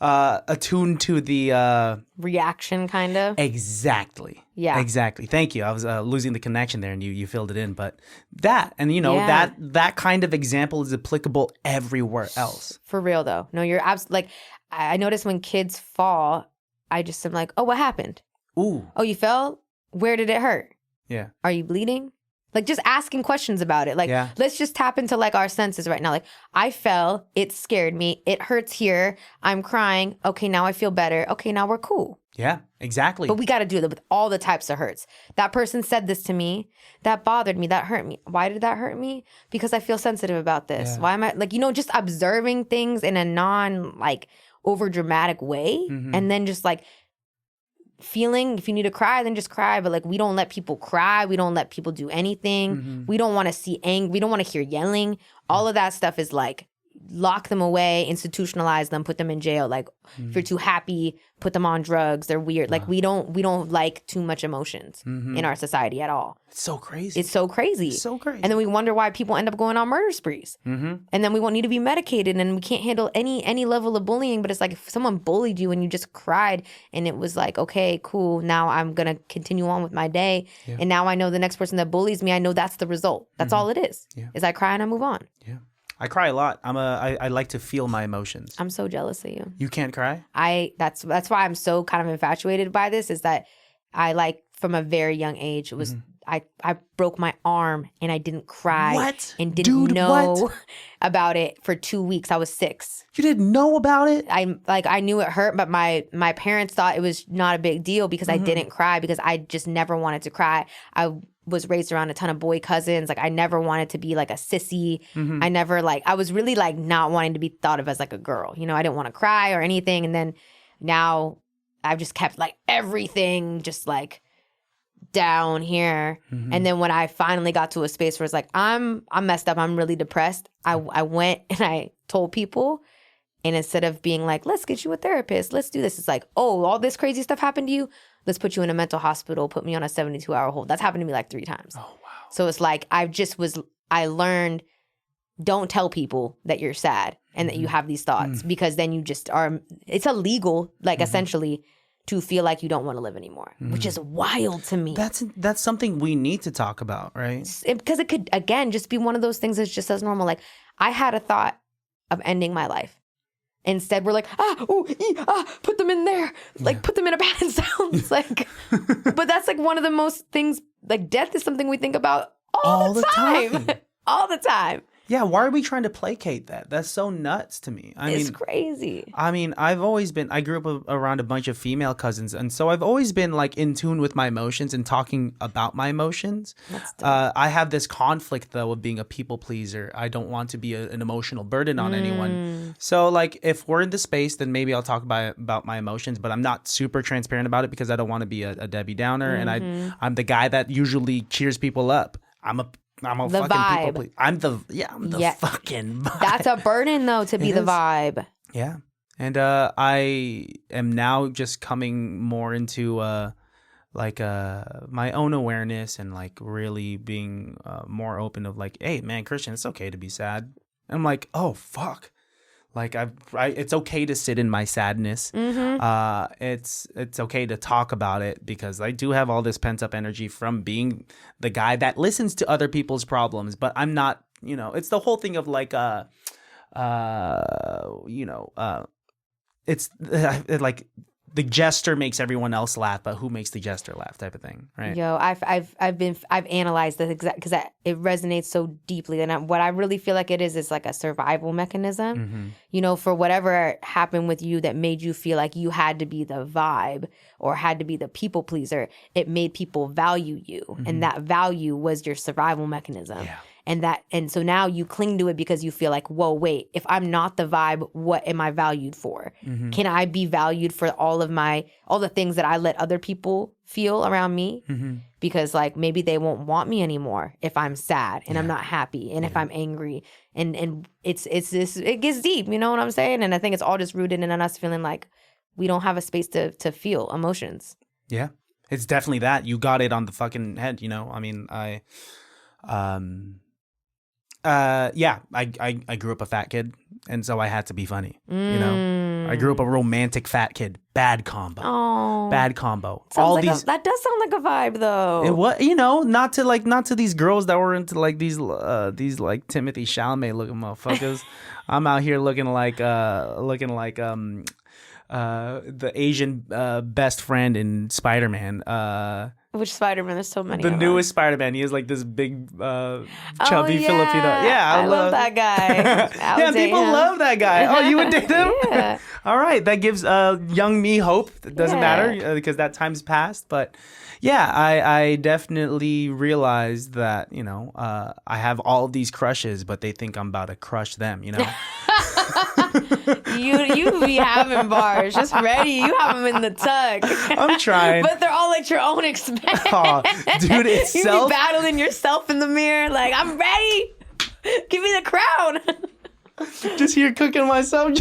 Speaker 2: attuned to the
Speaker 1: reaction, kind of.
Speaker 2: Exactly. Yeah. Exactly. Thank you. I was losing the connection there, and you filled it in. But that, and that kind of example is applicable everywhere else.
Speaker 1: For real, though. No, you're absolutely like. I notice when kids fall, I just am like, oh, what happened?
Speaker 2: Ooh.
Speaker 1: Oh, you fell? Where did it hurt?
Speaker 2: Yeah.
Speaker 1: Are you bleeding? Like, just asking questions about it. Like, let's just tap into, like, our senses right now. Like, I fell. It scared me. It hurts here. I'm crying. Okay, now I feel better. Okay, now we're cool.
Speaker 2: Yeah, exactly.
Speaker 1: But we got to do that with all the types of hurts. That person said this to me. That bothered me. That hurt me. Why did that hurt me? Because I feel sensitive about this. Yeah. Why am I, like, just observing things in a non, like, over dramatic way. And then just, like, feeling, if you need to cry, then just cry. But like, we don't let people cry. We don't let people do anything. We don't want to see anger. We don't want to hear yelling. All of that stuff is like, lock them away, institutionalize them, put them in jail. Like, if you're too happy, put them on drugs. They're weird. Like, we don't like too much emotions in our society at all.
Speaker 2: It's so crazy.
Speaker 1: It's so crazy. And then we wonder why people end up going on murder sprees. And then we won't need to be medicated, and we can't handle any level of bullying. But it's like, if someone bullied you and you just cried and it was like, okay, cool, now I'm going to continue on with my day. And now I know the next person that bullies me, I know that's the result. That's all it is. Is I cry and I move on.
Speaker 2: Yeah. I cry a lot. I like to feel my emotions.
Speaker 1: I'm so jealous of you.
Speaker 2: You can't cry?
Speaker 1: That's why I'm so kind of infatuated by this, is that I, like, from a very young age, it was I broke my arm and I didn't cry.
Speaker 2: What?
Speaker 1: And didn't know about it for 2 weeks. I was 6.
Speaker 2: You didn't know about it?
Speaker 1: I knew it hurt, but my parents thought it was not a big deal because I didn't cry, because I just never wanted to cry. I was raised around a ton of boy cousins. Like I never wanted to be like a sissy. I never like, I was really like not wanting to be thought of as like a girl. You know, I didn't want to cry or anything. And then now I've just kept like everything just like down here. And then when I finally got to a space where it's like, I'm messed up, I'm really depressed, I went and I told people. And instead of being like, let's get you a therapist, let's do this, it's like, oh, all this crazy stuff happened to you, let's put you in a mental hospital, put me on a 72-hour hold. That's happened to me like 3 times. Oh, wow. So it's like, I learned, don't tell people that you're sad and that you have these thoughts, because then you just are, it's illegal, like essentially, to feel like you don't want to live anymore, which is wild to me.
Speaker 2: That's something we need to talk about, right?
Speaker 1: Because it could, again, just be one of those things that's just as normal. Like, I had a thought of ending my life. Instead, we're like, put them in there. Like, put them in abandoned zones. Like, but that's like one of the most things, like death is something we think about all the time. All the time.
Speaker 2: Yeah, why are we trying to placate that? That's so nuts to me.
Speaker 1: It's crazy.
Speaker 2: I mean, I grew up around a bunch of female cousins, and so I've always been like in tune with my emotions and talking about my emotions. I have this conflict though of being a people pleaser. I don't want to be an emotional burden on anyone. So like if we're in the space, then maybe I'll talk about my emotions, but I'm not super transparent about it because I don't want to be a Debbie Downer, and I'm the guy that usually cheers people up. I'm a
Speaker 1: the
Speaker 2: fucking
Speaker 1: vibe.
Speaker 2: people pleaser. I'm the fucking vibe.
Speaker 1: That's a burden though, to be the vibe.
Speaker 2: Yeah. And I am now just coming more into my own awareness and like really being more open of like, hey man, Christian, it's okay to be sad. And I'm like, oh fuck. Like it's okay to sit in my sadness. It's okay to talk about it because I do have all this pent up energy from being the guy that listens to other people's problems, but I'm not. You know, it's the whole thing of like it's like the jester makes everyone else laugh, but who makes the jester laugh type of thing, right?
Speaker 1: Yo, I've analyzed this exact because it resonates so deeply, and what I really feel like it is like a survival mechanism. You know, for whatever happened with you that made you feel like you had to be the vibe or had to be the people pleaser, it made people value you, and that value was your survival mechanism. Yeah. And so now you cling to it because you feel like, whoa, wait, if I'm not the vibe, what am I valued for? Can I be valued for all the things that I let other people feel around me? Because like maybe they won't want me anymore if I'm sad and I'm not happy and if I'm angry. And it gets deep, you know what I'm saying? And I think it's all just rooted in us feeling like we don't have a space to feel emotions. Yeah.
Speaker 2: It's definitely that. You got it on the fucking head, you know? I mean, I grew up a fat kid, and so I had to be funny. You know, I grew up a romantic fat kid. Bad combo. Oh, bad combo.
Speaker 1: That does sound like a vibe, though.
Speaker 2: It was, you know, not to these girls that were into like these like Timothy Chalamet looking motherfuckers. I'm out here looking like the Asian best friend in Spider-Man.
Speaker 1: Which Spider-Man? There's so many.
Speaker 2: The newest Spider-Man. He has like this big, chubby Filipino. Yeah,
Speaker 1: I love that guy.
Speaker 2: Yeah, people love that guy. Oh, you would date him? Yeah. All right, that gives young me hope. It doesn't matter because that time's passed. But yeah, I definitely realized that, you know, I have all of these crushes, but they think I'm about to crush them, you know?
Speaker 1: You be having bars just ready. You have them in the tuck.
Speaker 2: I'm trying,
Speaker 1: but they're all at your own expense.
Speaker 2: Oh, dude, it's
Speaker 1: you be battling yourself in the mirror. Like, I'm ready. Give me the crown.
Speaker 2: Just here cooking myself.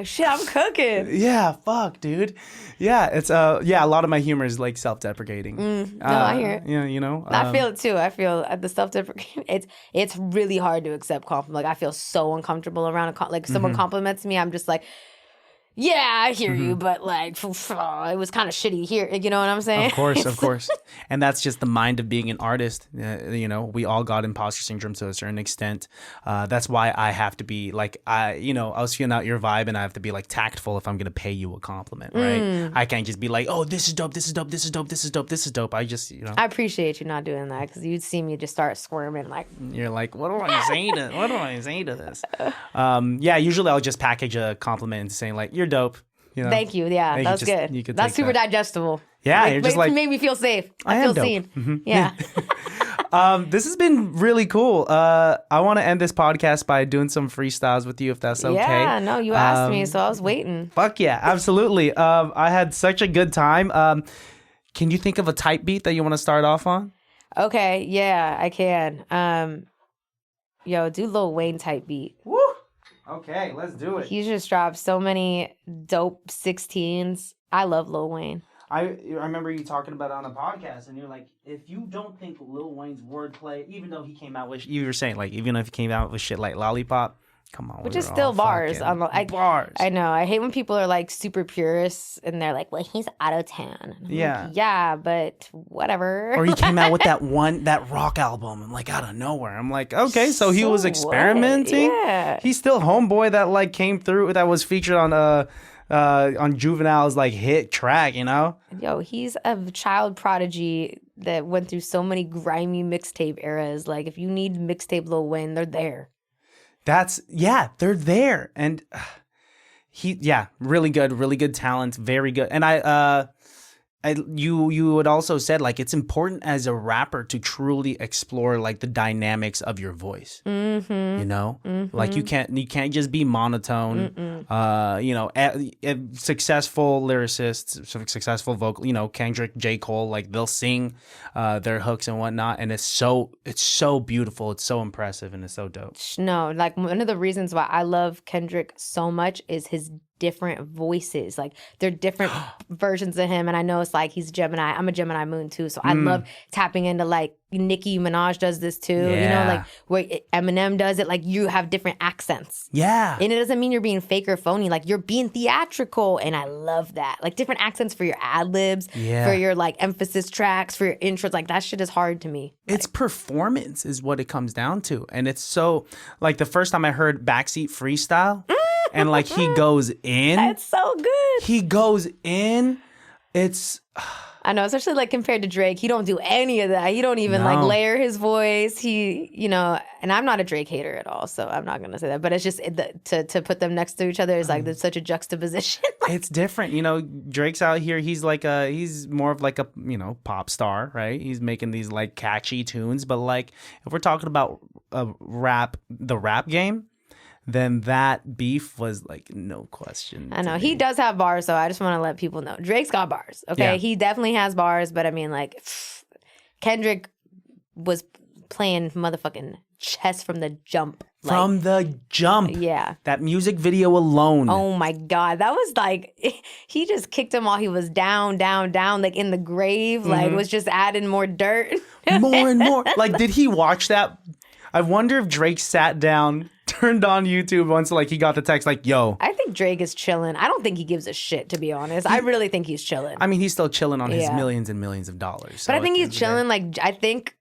Speaker 1: Shit, I'm cooking.
Speaker 2: Yeah, fuck, dude. Yeah, it's a lot of my humor is like self-deprecating.
Speaker 1: No, I hear it.
Speaker 2: Yeah, you know.
Speaker 1: I feel it too. I feel the self-deprecating. It's really hard to accept compliment. Like I feel so uncomfortable around like someone compliments me. I'm just like, yeah, I hear you, but like, it was kind of shitty here. You know what I'm saying?
Speaker 2: Of course. And that's just the mind of being an artist. You know, we all got imposter syndrome to a certain extent. That's why I have to be like, I was feeling out your vibe and I have to be like tactful if I'm going to pay you a compliment, right? I can't just be like, oh, this is dope, this is dope, this is dope, this is dope, this is dope. I just, you know.
Speaker 1: I appreciate you not doing that because you'd see me just start squirming like.
Speaker 2: You're like, what do I say to this? Yeah, usually I'll just package a compliment and saying like, you're dope. You know?
Speaker 1: Thank you. Yeah,
Speaker 2: And
Speaker 1: that was good.
Speaker 2: You could
Speaker 1: That's
Speaker 2: take
Speaker 1: super
Speaker 2: that.
Speaker 1: digestible.
Speaker 2: Yeah, you're just like,
Speaker 1: made me feel safe.
Speaker 2: I
Speaker 1: I
Speaker 2: am
Speaker 1: feel
Speaker 2: dope.
Speaker 1: seen.
Speaker 2: Mm-hmm.
Speaker 1: Yeah.
Speaker 2: This has been really cool. I want to end this podcast by doing some freestyles with you, if that's okay.
Speaker 1: Yeah, no, you asked me, so I was waiting.
Speaker 2: Fuck yeah, absolutely. I had such a good time. Can you think of a type beat that you want to start off on?
Speaker 1: Okay, yeah, I can. Yo, do Lil Wayne type beat.
Speaker 2: Woo! Okay, let's do it.
Speaker 1: He's just dropped so many dope 16s. I love Lil Wayne.
Speaker 2: I remember you talking about it on a podcast, and you're like, if you don't think Lil Wayne's wordplay, even though he came out with, you were saying like, even if he came out with shit like Lollipop, come on,
Speaker 1: Which
Speaker 2: we
Speaker 1: is
Speaker 2: were
Speaker 1: still
Speaker 2: all
Speaker 1: bars.
Speaker 2: fucking bars.
Speaker 1: I know. I hate when people are like super purists and they're like, well, he's auto-tune.
Speaker 2: Yeah.
Speaker 1: Like, yeah, but whatever.
Speaker 2: Or he came out with that rock album, like out of nowhere. I'm like, okay, so he was
Speaker 1: what?
Speaker 2: experimenting.
Speaker 1: Yeah.
Speaker 2: He's still Homeboy that like came through, that was featured on Juvenile's like hit track, you know?
Speaker 1: Yo, he's a child prodigy that went through so many grimy mixtape eras. Like, if you need mixtape Lil Wayne, they're there.
Speaker 2: They're there. And really good talent, very good. And you would also said like it's important as a rapper to truly explore like the dynamics of your voice.
Speaker 1: Mm-hmm.
Speaker 2: You know,
Speaker 1: Mm-hmm.
Speaker 2: like you can't just be monotone. You know, successful lyricists, successful vocal. You know, Kendrick, J. Cole, like they'll sing their hooks and whatnot, and it's so beautiful, it's so impressive, and it's so dope.
Speaker 1: No, like one of the reasons why I love Kendrick so much is his different voices. Like they're different versions of him, and I know it's like he's Gemini. I'm a Gemini moon too, so I love tapping into like Nicki Minaj does this too.
Speaker 2: Yeah.
Speaker 1: You know, like where Eminem does it. Like you have different accents.
Speaker 2: Yeah,
Speaker 1: And it doesn't mean you're being fake or phony. Like you're being theatrical, and I love that. Like different accents for your ad libs, for your like emphasis tracks, for your intros. Like that shit is hard to me.
Speaker 2: It's performance is what it comes down to, and it's so like the first time I heard Backseat Freestyle. And like he goes in.
Speaker 1: That's so good.
Speaker 2: He goes in. It's.
Speaker 1: I know, especially like compared to Drake, he don't do any of that. He don't even like layer his voice. He, you know, and I'm not a Drake hater at all, so I'm not gonna say that. But it's just to put them next to each other is like there's such a juxtaposition.
Speaker 2: It's different, you know. Drake's out here. He's like he's more of like a pop star, right? He's making these like catchy tunes, but like if we're talking about the rap game. Then that beef was like no question.
Speaker 1: I know. He does have bars, so I just want to let people know. Drake's got bars, okay?
Speaker 2: Yeah.
Speaker 1: He definitely has bars, but I mean, like, Kendrick was playing motherfucking chess from the jump. Like,
Speaker 2: from the jump.
Speaker 1: Yeah.
Speaker 2: That music video alone.
Speaker 1: Oh my God. That was like, he just kicked him while he was down, like in the grave, like was just adding more dirt.
Speaker 2: More and more. Like, did he watch that? I wonder if Drake sat down, turned on YouTube once, like he got the text, like, yo.
Speaker 1: I think Drake is chilling. I don't think he gives a shit, to be honest. I really think he's chilling.
Speaker 2: I mean, he's still chilling on his millions and millions of dollars.
Speaker 1: But I think he's chilling. Like, I think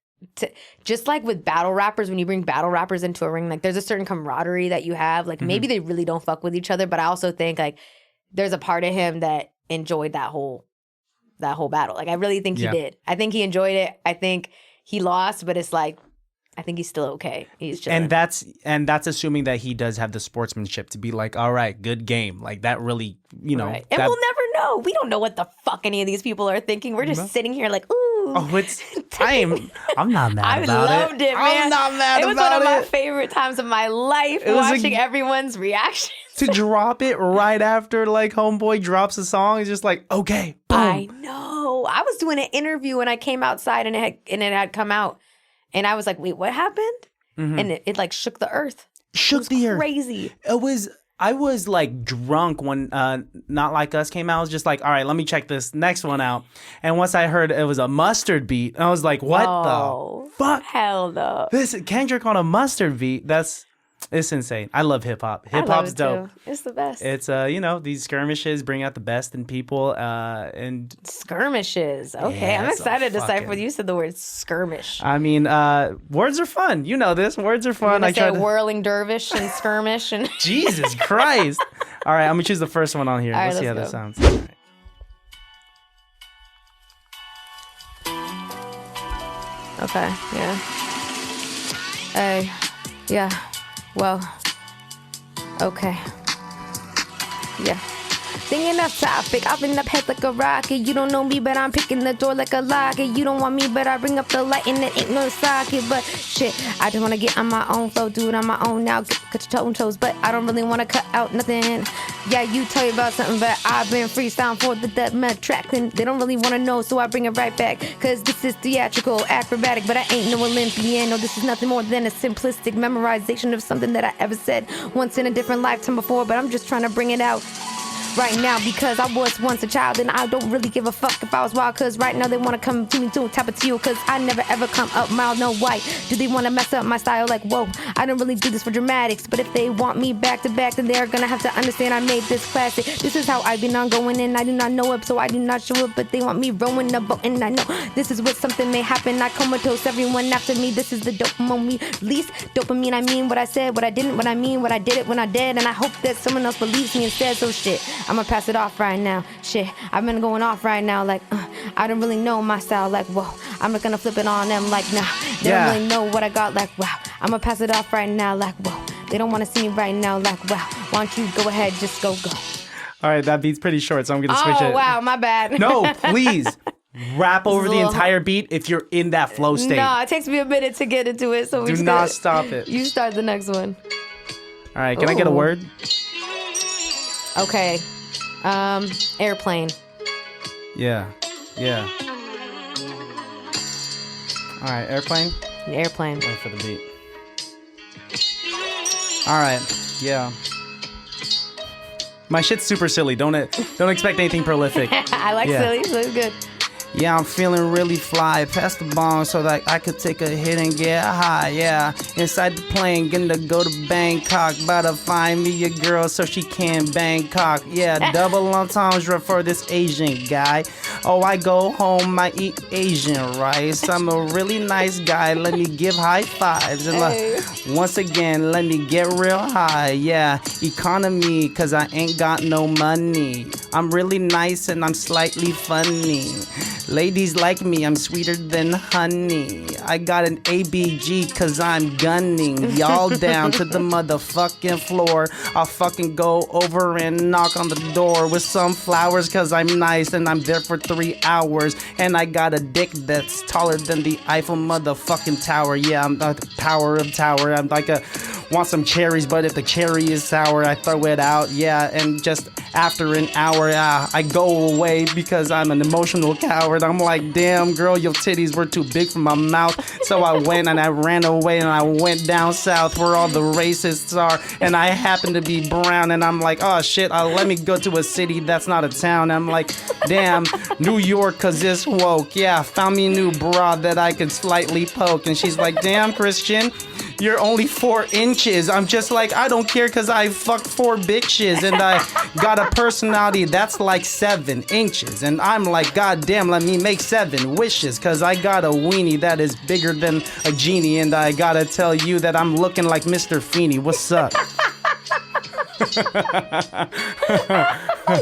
Speaker 1: just like with battle rappers, when you bring battle rappers into a ring, like there's a certain camaraderie that you have. Like maybe they really don't fuck with each other, but I also think like there's a part of him that enjoyed that whole battle. Like I really think he did. I think he enjoyed it. I think he lost, but it's like, I think he's still okay. He's chilling.
Speaker 2: And that's assuming that he does have the sportsmanship to be like, all right, good game. Like that really, you know.
Speaker 1: Right. And we'll never know. We don't know what the fuck any of these people are thinking. We're just sitting here like, ooh.
Speaker 2: Oh, I'm not mad about it.
Speaker 1: I loved it, man.
Speaker 2: I'm not mad about it.
Speaker 1: It was one of my favorite times of my life, watching everyone's reactions.
Speaker 2: To drop it right after like Homeboy drops a song is just like, okay, boom.
Speaker 1: I know. I was doing an interview and I came outside and it had come out. And I was like, wait, what happened? And it like shook the earth.
Speaker 2: Shook the earth.
Speaker 1: Crazy.
Speaker 2: I was like drunk when Not Like Us came out. I was just like, all right, let me check this next one out. And once I heard it was a mustard beat, I was like, what the fuck?
Speaker 1: Hell no.
Speaker 2: This Kendrick on a mustard beat. It's insane. I love hip hop. Hip hop's dope.
Speaker 1: Too. It's the best.
Speaker 2: It's these skirmishes bring out the best in people and
Speaker 1: skirmishes. Okay,
Speaker 2: Yeah,
Speaker 1: I'm
Speaker 2: it's
Speaker 1: excited to decipher.
Speaker 2: fucking-
Speaker 1: You said the word skirmish.
Speaker 2: I mean, words are fun. You know this. Words are fun.
Speaker 1: I say whirling dervish and skirmish and
Speaker 2: Jesus Christ. All right, I'm gonna choose the first one on here.
Speaker 1: All right,
Speaker 2: Let's see how
Speaker 1: let's
Speaker 2: this
Speaker 1: go.
Speaker 2: sounds. All right.
Speaker 1: Okay, yeah. Hey, yeah. Well, okay. Yeah. Thinking off topic, I've been up head like a rocket. You don't know me, but I'm picking the door like a locket. You don't want me, but I bring up the light and it ain't no socket. But shit, I just wanna get on my own flow, do it on my own now. Cut your toes, but I don't really wanna cut out nothing. Yeah, you tell you about something, but I've been freestyling for the dead man track. And they don't really wanna know, so I bring it right back. Cause this is theatrical, acrobatic, but I ain't no Olympian. No, this is nothing more than a simplistic memorization of something that I ever said once in a different lifetime before, but I'm just trying to bring it out right now because I was once a child and I don't really give a fuck if I was wild, cause right now they wanna come to me to tap it to you, cause I never ever come up mild. No, why do they wanna mess up my style? Like, whoa, I don't really do this for dramatics, but if they want me back to back, then they're gonna have to understand I made this classic. This is how I've been on going and I do not know it, so I do not show it, but they want me rowing the boat and I know this is what something may happen. I comatose everyone after me. This is the dopamine release. Dopamine, I mean what I said, what I didn't, what I mean, what I did it when I did, and I hope that someone else believes me instead. So shit, I'ma pass it off right now. Shit, I've been going off right now. Like, I don't really know my style. Like, whoa, I'm not gonna flip it on them. Like, nah, they don't really know what I got. Like, wow, I'ma pass it off right now. Like, whoa, they don't wanna see me right now. Like, wow, why don't you go ahead, just go.
Speaker 2: All right, that beat's pretty short, so I'm gonna switch it.
Speaker 1: Oh, wow, my bad.
Speaker 2: No, please. Rap over the entire beat if you're in that flow state.
Speaker 1: No, it takes me a minute to get into it. So
Speaker 2: do not stop it.
Speaker 1: You start the next one.
Speaker 2: All right, can I get a word?
Speaker 1: Okay. Airplane.
Speaker 2: Yeah. All right, airplane.
Speaker 1: Airplane.
Speaker 2: Wait for the beat. All right, yeah. My shit's super silly. Don't expect anything prolific.
Speaker 1: I like silly, so it's good.
Speaker 2: Yeah, I'm feeling really fly. Pass the bomb so that I could take a hit and get high. Yeah, inside the plane, gonna go to Bangkok. About to find me a girl so she can Bangkok. Yeah, double entendre for this Asian guy. Oh, I go home, I eat Asian rice. I'm a really nice guy. Let me give high fives. And once again, let me get real high. Yeah, economy, cause I ain't got no money. I'm really nice and I'm slightly funny. Ladies like me, I'm sweeter than honey. I got an ABG cause I'm gunning y'all down to the motherfucking floor. I'll fucking go over and knock on the door with some flowers cause I'm nice and I'm there for 3 hours. And I got a dick that's taller than the Eiffel motherfucking tower. Yeah, I'm the power of tower. I'm like want some cherries, but if the cherry is sour, I throw it out. Yeah, and just after an hour, I go away because I'm an emotional coward. I'm like, damn, girl, your titties were too big for my mouth. So I went and I ran away and I went down south where all the racists are. And I happen to be brown and I'm like, oh shit, let me go to a city that's not a town. I'm like, damn, New York, cause it's woke. Yeah, found me a new bra that I could slightly poke. And she's like, damn, Christian, you're only 4 inches. I'm just like, I don't care cause I fucked 4 bitches and I got a personality that's like 7 inches. And I'm like, god damn, let me make 7 wishes cause I got a weenie that is bigger than a genie. And I gotta tell you that I'm looking like Mr. Feeney. What's up?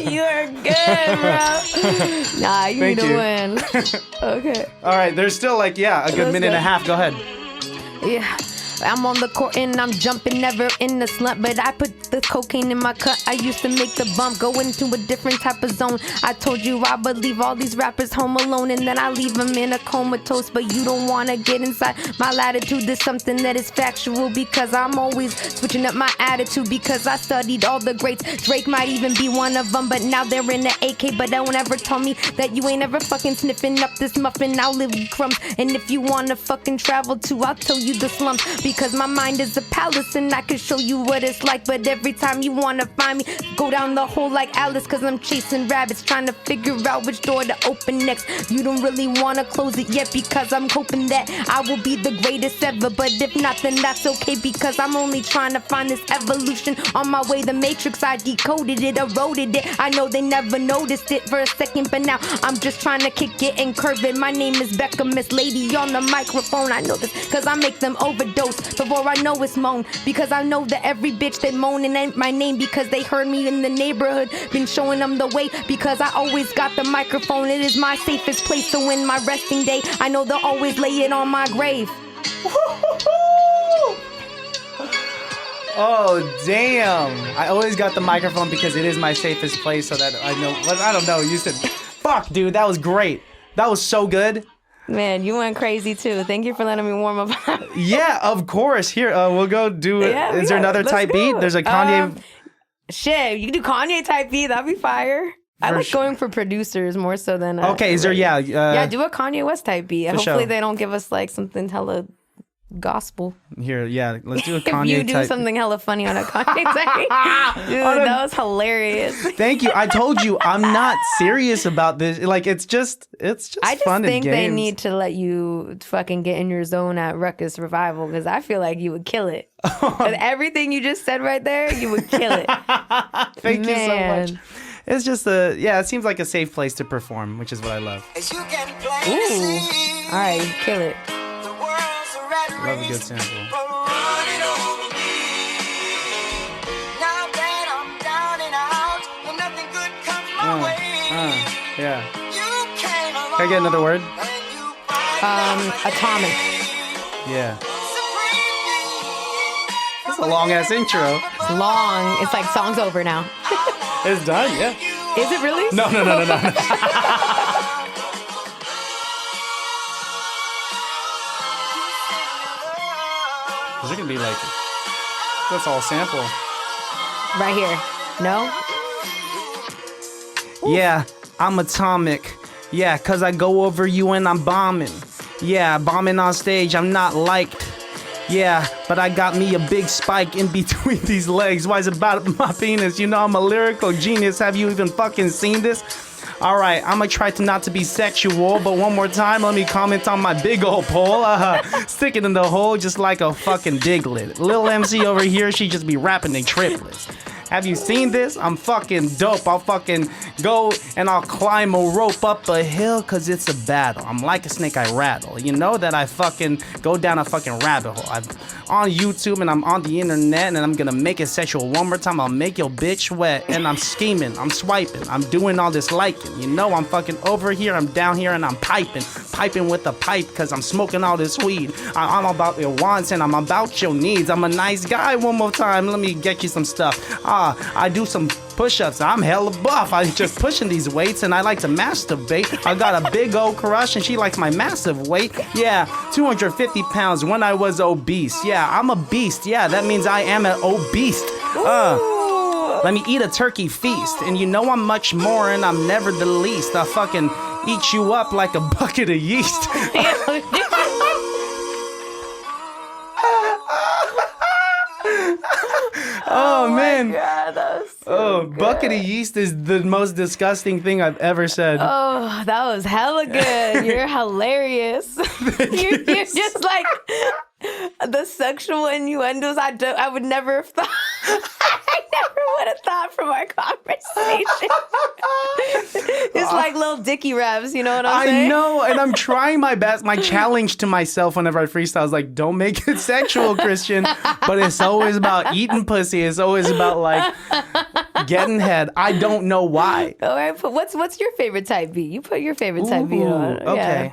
Speaker 1: You're good, bro. Nah, you need to win. Okay.
Speaker 2: All right, there's still like, a good minute and a half. Go ahead.
Speaker 1: Yeah. I'm on the court and I'm jumping, never in the slump, but I put the cocaine in my cut. I used to make the bump, go into a different type of zone. I told you I believe all these rappers home alone and then I leave them in a comatose, but you don't want to get inside my latitude. There's something that is factual because I'm always switching up my attitude because I studied all the greats. Drake might even be one of them, but now they're in the AK, but don't ever tell me that you ain't ever fucking sniffing up this muffin. I'll live with crumbs, and if you want to fucking travel too, I'll tell you the slums. Because my mind is a palace and I can show you what it's like. But every time you wanna find me, go down the hole like Alice. Cause I'm chasing rabbits, trying to figure out which door to open next. You don't really wanna close it yet because I'm hoping that I will be the greatest ever. But if not, then that's okay because I'm only trying to find this evolution. On my way, the matrix, I decoded it, eroded it. I know they never noticed it for a second, but now I'm just trying to kick it and curve it. My name is Becca, Miss Lady on the microphone. I know this cause I make them overdose before I know it's moan. Because I know that every bitch that moaning ain't my name because they heard me in the neighborhood. Been showing them the way because I always got the microphone. It is my safest place, so in my resting day, I know they'll always lay it on my grave.
Speaker 2: Oh, damn. I always got the microphone because it is my safest place so that I know. But I don't know. You said, fuck, dude. That was great. That was so good.
Speaker 1: Man, you went crazy too. Thank you for letting me warm up.
Speaker 2: Yeah, of course. Here, we'll go do it.
Speaker 1: Yeah,
Speaker 2: Is there another type beat? There's a Kanye.
Speaker 1: Shit, you can do Kanye type beat. That'd be fire. I like going for producers more so than.
Speaker 2: Okay, is there? Yeah.
Speaker 1: Yeah, do a Kanye West type beat. Hopefully
Speaker 2: sure.
Speaker 1: they don't give us like something hella gospel.
Speaker 2: Here, yeah. Let's do a
Speaker 1: If
Speaker 2: Kanye
Speaker 1: you do
Speaker 2: type.
Speaker 1: something hella funny on a Kanye type, dude, that was hilarious.
Speaker 2: Thank you. I told you I'm not serious about this. Like it's just
Speaker 1: I just
Speaker 2: fun and
Speaker 1: think they
Speaker 2: games.
Speaker 1: need to let you fucking get in your zone at Ruckus Revival because I feel like you would kill it. And everything you just said right there, you would kill it.
Speaker 2: Thank you so
Speaker 1: Man.
Speaker 2: much. It's just it seems like a safe place to perform, which is what I love.
Speaker 1: Ooh. All right, kill it.
Speaker 2: Love a good sample. Yeah. Can I get another word?
Speaker 1: Atomic.
Speaker 2: Yeah. That's a long ass intro.
Speaker 1: It's long. It's like song's over now.
Speaker 2: It's done, yeah.
Speaker 1: Is it really?
Speaker 2: No. Is it gonna be like that's all sample?
Speaker 1: Right here. No?
Speaker 2: Yeah, I'm atomic. Yeah, cause I go over you and I'm bombing. Yeah, bombing on stage, I'm not liked. Yeah, but I got me a big spike in between these legs. Why is it about my penis? You know I'm a lyrical genius. Have you even fucking seen this? Alright, I'ma try to not to be sexual, but one more time, let me comment on my big old pole. Stick it in the hole just like a fucking diglet. Lil MC over here, she just be rapping in triplets. Have you seen this? I'm fucking dope. I'll fucking go and I'll climb a rope up a hill cause it's a battle. I'm like a snake, I rattle. You know that I fucking go down a fucking rabbit hole. I'm on YouTube and I'm on the internet and I'm gonna make it sexual one more time. I'll make your bitch wet and I'm scheming, I'm swiping, I'm doing all this liking. You know I'm fucking over here, I'm down here and I'm piping with a pipe cause I'm smoking all this weed. I'm about your wants and I'm about your needs. I'm a nice guy one more time. Let me get you some stuff. I do some push-ups. I'm hella buff. I'm just pushing these weights and I like to masturbate. I got a big old crush and she likes my massive weight. Yeah, 250 pounds when I was obese. Yeah, I'm a beast. Yeah, that means I am an obese. Let me eat a turkey feast. And you know I'm much more and I'm never the least. I fucking eat you up like a bucket of yeast. Oh man.
Speaker 1: God, that was so good.
Speaker 2: Bucket of yeast is the most disgusting thing I've ever said.
Speaker 1: Oh, that was hella good. You're hilarious. You're just like the sexual innuendos. I would never have thought. I never would have thought from our conversation. It's like little dicky raps, you know what I'm saying?
Speaker 2: I know, and I'm trying my best. My challenge to myself whenever I freestyle is like, don't make it sexual, Christian. But it's always about eating pussy. It's always about like getting head. I don't know why.
Speaker 1: All right, but what's your favorite type beat? You put your favorite type beat on.
Speaker 2: Okay.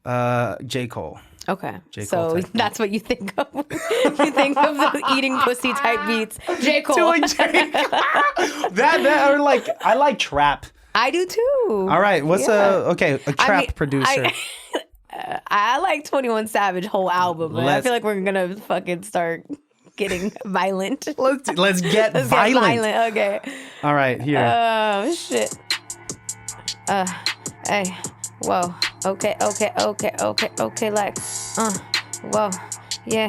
Speaker 1: Yeah.
Speaker 2: J. Cole.
Speaker 1: Okay,
Speaker 2: J. Cole
Speaker 1: so
Speaker 2: type
Speaker 1: that's what you think of. You think of the eating pussy type beats. J. Cole.
Speaker 2: That or like I like trap.
Speaker 1: I do too.
Speaker 2: All right, what's a trap producer?
Speaker 1: I like 21 Savage whole album, but I feel like we're gonna fucking start getting violent.
Speaker 2: Let's get
Speaker 1: Let's
Speaker 2: violent.
Speaker 1: Get violent. Okay.
Speaker 2: All right, here.
Speaker 1: Oh shit. Hey. Whoa. Okay. Like, whoa. Yeah.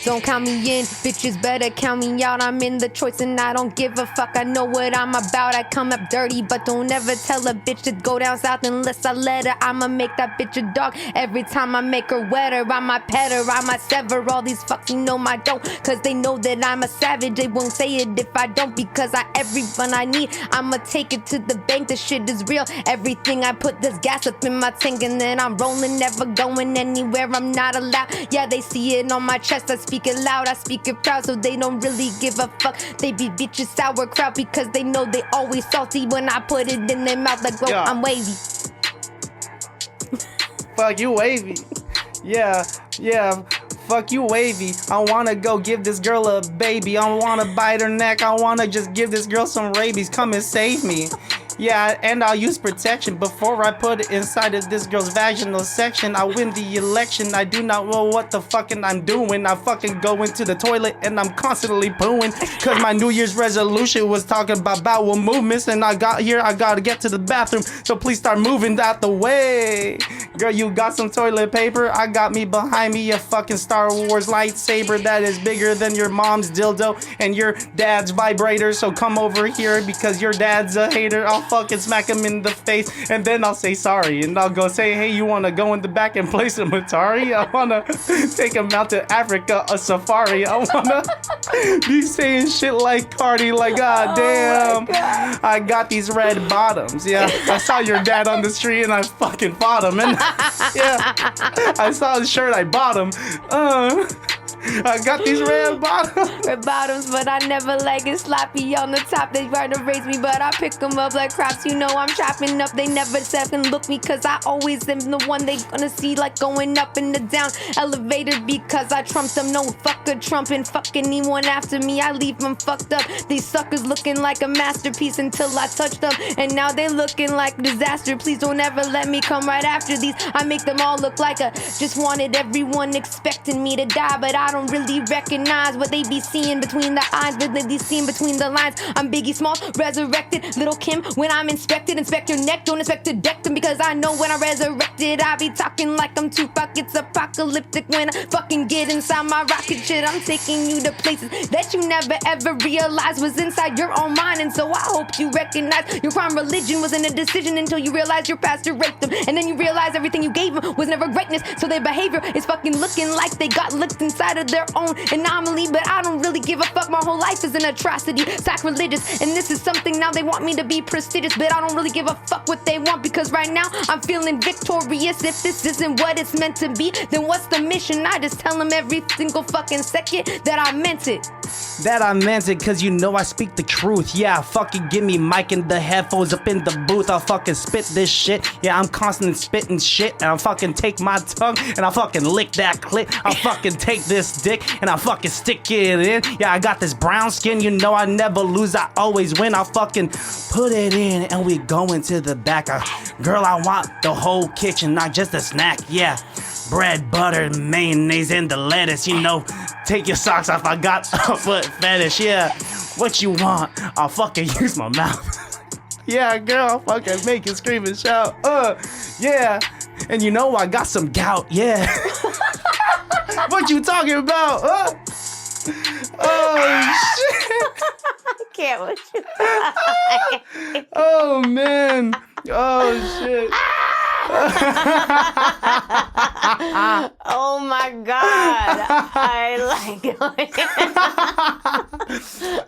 Speaker 1: Don't count me in, bitches better count me out. I'm in the choice and I don't give a fuck. I know what I'm about. I come up dirty, but don't ever tell a bitch to go down south unless I let her. I'ma make that bitch a dog every time I make her wetter. I might pet her, I might sever all these fucks, you know my don't. Cause they know that I'm a savage. They won't say it if I don't, because everyone I need, I'ma take it to the bank. The shit is real. Everything I put this gas up in my tank and then I'm rolling, never going anywhere. I'm not allowed. Yeah, they see it on my chest. I speak it loud, I speak it proud, so they don't really give a fuck. They be bitches sauerkraut because they know they always salty when I put it in their mouth like,
Speaker 2: Yeah.
Speaker 1: I'm wavy.
Speaker 2: Fuck you, wavy. Yeah. fuck you wavy. I wanna go give this girl a baby. I wanna bite her neck. I wanna just give this girl some rabies. Come and save me. Yeah, and I'll use protection before I put it inside of this girl's vaginal section. I win the election. I do not know what the fucking I'm doing. I fucking go into the toilet and I'm constantly pooing. Cause my New Year's resolution was talking about bowel movements. And I gotta get to the bathroom. So please start moving out the way. Girl, you got some toilet paper? I got me behind me a fucking Star Wars lightsaber that is bigger than your mom's dildo and your dad's vibrator. So come over here because your dad's a hater. I'll fucking smack him in the face and then I'll say sorry and I'll go say, hey, you wanna go in the back and play some Atari? I wanna take him out to Africa, a safari. I wanna be saying shit like Cardi, like god damn, I got these red bottoms. Yeah, I saw your dad on the street and I fucking fought him. And yeah, I saw his shirt, I bought him. I got these red bottoms.
Speaker 1: Red bottoms, but I never like it sloppy on the top. They try to raise me, but I pick them up like crops. You know I'm chopping up. They never second look me, cause I always am the one they gonna see like going up in the down elevator because I trumped them. No fucker trumping, fucking anyone after me. I leave them fucked up. These suckers looking like a masterpiece until I touch them, and now they looking like disaster. Please don't ever let me come right after these. I make them all look like a just wanted everyone expecting me to die, but I don't really recognize what they be seeing between the eyes, but they be seeing between the lines. I'm Biggie Smalls, resurrected, Little Kim. When I'm inspected, inspect your neck, don't expect to deck them, because I know when I resurrected, I be talking like I'm Tupac. It's apocalyptic when I fucking get inside my rocket shit. I'm taking you to places that you never ever realized was inside your own mind, and so I hope you recognize your crime religion wasn't a decision until you realize your pastor raped them, and then you realize everything you gave them was never greatness, so their behavior is fucking looking like they got licked inside of their own anomaly. But I don't really give a fuck. My whole life is an atrocity, sacrilegious, and this is something now they want me to be prestigious, but I don't really give a fuck what they want, because right now I'm feeling victorious. If this isn't what it's meant to be, then what's the mission? I just tell them every single fucking second that I meant it.
Speaker 2: That I meant it, cause you know I speak the truth. Yeah, fucking give me mic and the headphones up in the booth. I'll fucking spit this shit. Yeah, I'm constantly spitting shit, and I'll fucking take my tongue and I'll fucking lick that clit. I'll fucking take this dick and I'll fucking stick it in. Yeah, I got this brown skin, you know I never lose, I always win. I'll fucking put it in and we go into the back. Girl, I want the whole kitchen, not just a snack. Yeah, bread, butter, mayonnaise, and the lettuce. You know, take your socks off, I got a foot fetish. Yeah, what you want? I'll fucking use my mouth. Yeah, girl, I'll fucking make you scream and shout. Yeah, and you know I got some gout. Yeah. What you talking about? Oh shit!
Speaker 1: I can't with you.
Speaker 2: Oh man! Oh shit!
Speaker 1: Oh my god! I like it.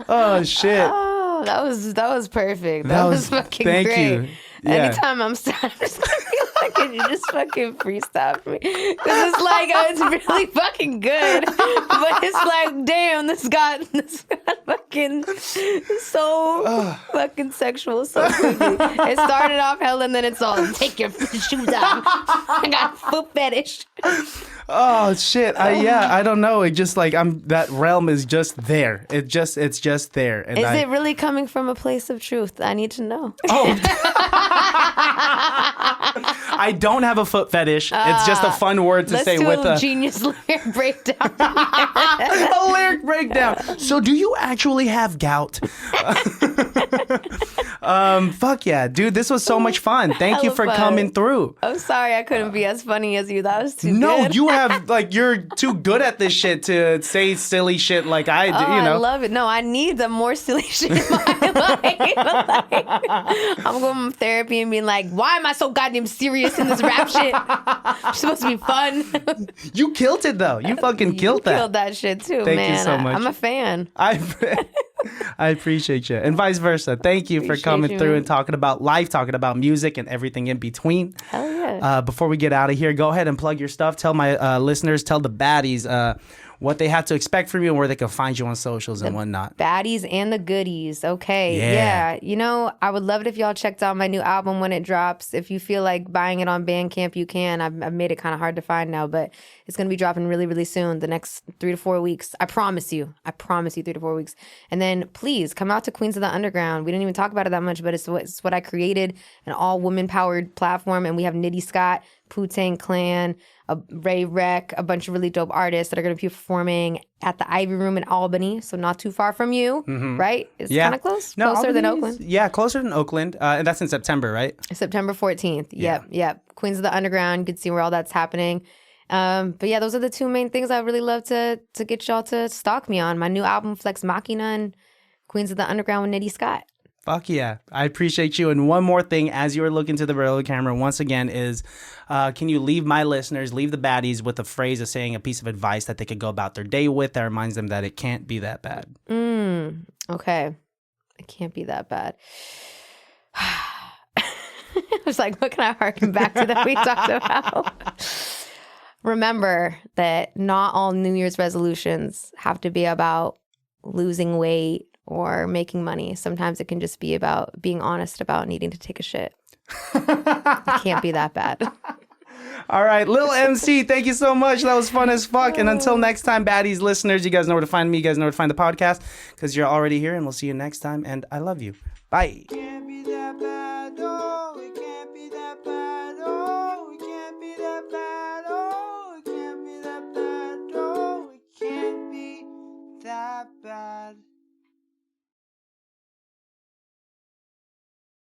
Speaker 2: Oh shit!
Speaker 1: Oh, that was perfect. That was fucking
Speaker 2: thank
Speaker 1: great.
Speaker 2: You. Yeah.
Speaker 1: Anytime I'm sad, I'm just gonna be like, can you just fucking freestyle for me? Because it's like, it's really fucking good. But it's like, damn, this got fucking so fucking sexual so quickly. It started off hell and then it's all, take your shoes off. I got a foot fetish.
Speaker 2: Oh shit! I don't know. It just like that realm is just there. It's just there. And
Speaker 1: is it really coming from a place of truth? I need to know.
Speaker 2: Oh. I don't have a foot fetish. It's just a fun word to say with a
Speaker 1: genius lyric breakdown.
Speaker 2: A lyric breakdown. So do you actually have gout? Fuck yeah, dude. This was so much fun. Thank you for coming through.
Speaker 1: I'm sorry I couldn't be as funny as you. That was too good.
Speaker 2: No, you have you're too good at this shit to say silly shit like I do, you know.
Speaker 1: I love it. No, I need the more silly shit in my life. Like, I'm going to therapy and being like, why am I so goddamn serious in this rap shit? It's supposed to be fun.
Speaker 2: You killed it though. You fucking killed that.
Speaker 1: Killed that shit too,
Speaker 2: Thank
Speaker 1: man.
Speaker 2: You so much.
Speaker 1: I'm a fan.
Speaker 2: I appreciate you. And vice versa. Thank you for coming through and talking about life, talking about music and everything in between.
Speaker 1: Hell yeah.
Speaker 2: Before we get out of here, go ahead and plug your stuff. Tell my listeners, tell the baddies what they have to expect from you and where they can find you on socials and whatnot.
Speaker 1: Baddies and the goodies. Okay.
Speaker 2: Yeah.
Speaker 1: You know, I would love it if y'all checked out my new album when it drops. If you feel like buying it on Bandcamp, you can. I've made it kind of hard to find now, but it's going to be dropping really, really soon, the next 3 to 4 weeks. I promise you 3 to 4 weeks. And then please come out to Queens of the Underground. We didn't even talk about it that much, but it's what I created, an all woman powered platform. And we have Nitty Scott, Poo-Tang Clan, Ray Rec, a bunch of really dope artists that are going to be performing at the Ivy Room in Albany, so not too far from you, right? It's kind of close, closer than Oakland.
Speaker 2: Yeah, closer than Oakland, and that's in September, right?
Speaker 1: September 14th. Yep. Queens of the Underground. You can see where all that's happening. But yeah, those are the 2 main things I'd really love to get y'all to stalk me on. My new album, Flex Machina, and Queens of the Underground with Nitty Scott.
Speaker 2: Fuck yeah. I appreciate you. And one more thing, as you are looking to the barrel of the camera, once again, is can you leave my listeners, leave the baddies with a phrase of saying a piece of advice that they could go about their day with that reminds them that it can't be that bad?
Speaker 1: Okay. It can't be that bad. I was like, what can I harken back to that we talked about? Remember that not all New Year's resolutions have to be about losing weight or making money. Sometimes it can just be about being honest about needing to take a shit. It can't be that bad.
Speaker 2: All right, Lil MC, thank you so much. That was fun as fuck. And until next time, baddies, listeners, you guys know where to find me. You guys know where to find the podcast because you're already here. And we'll see you next time. And I love you. Bye. Can't be that bad.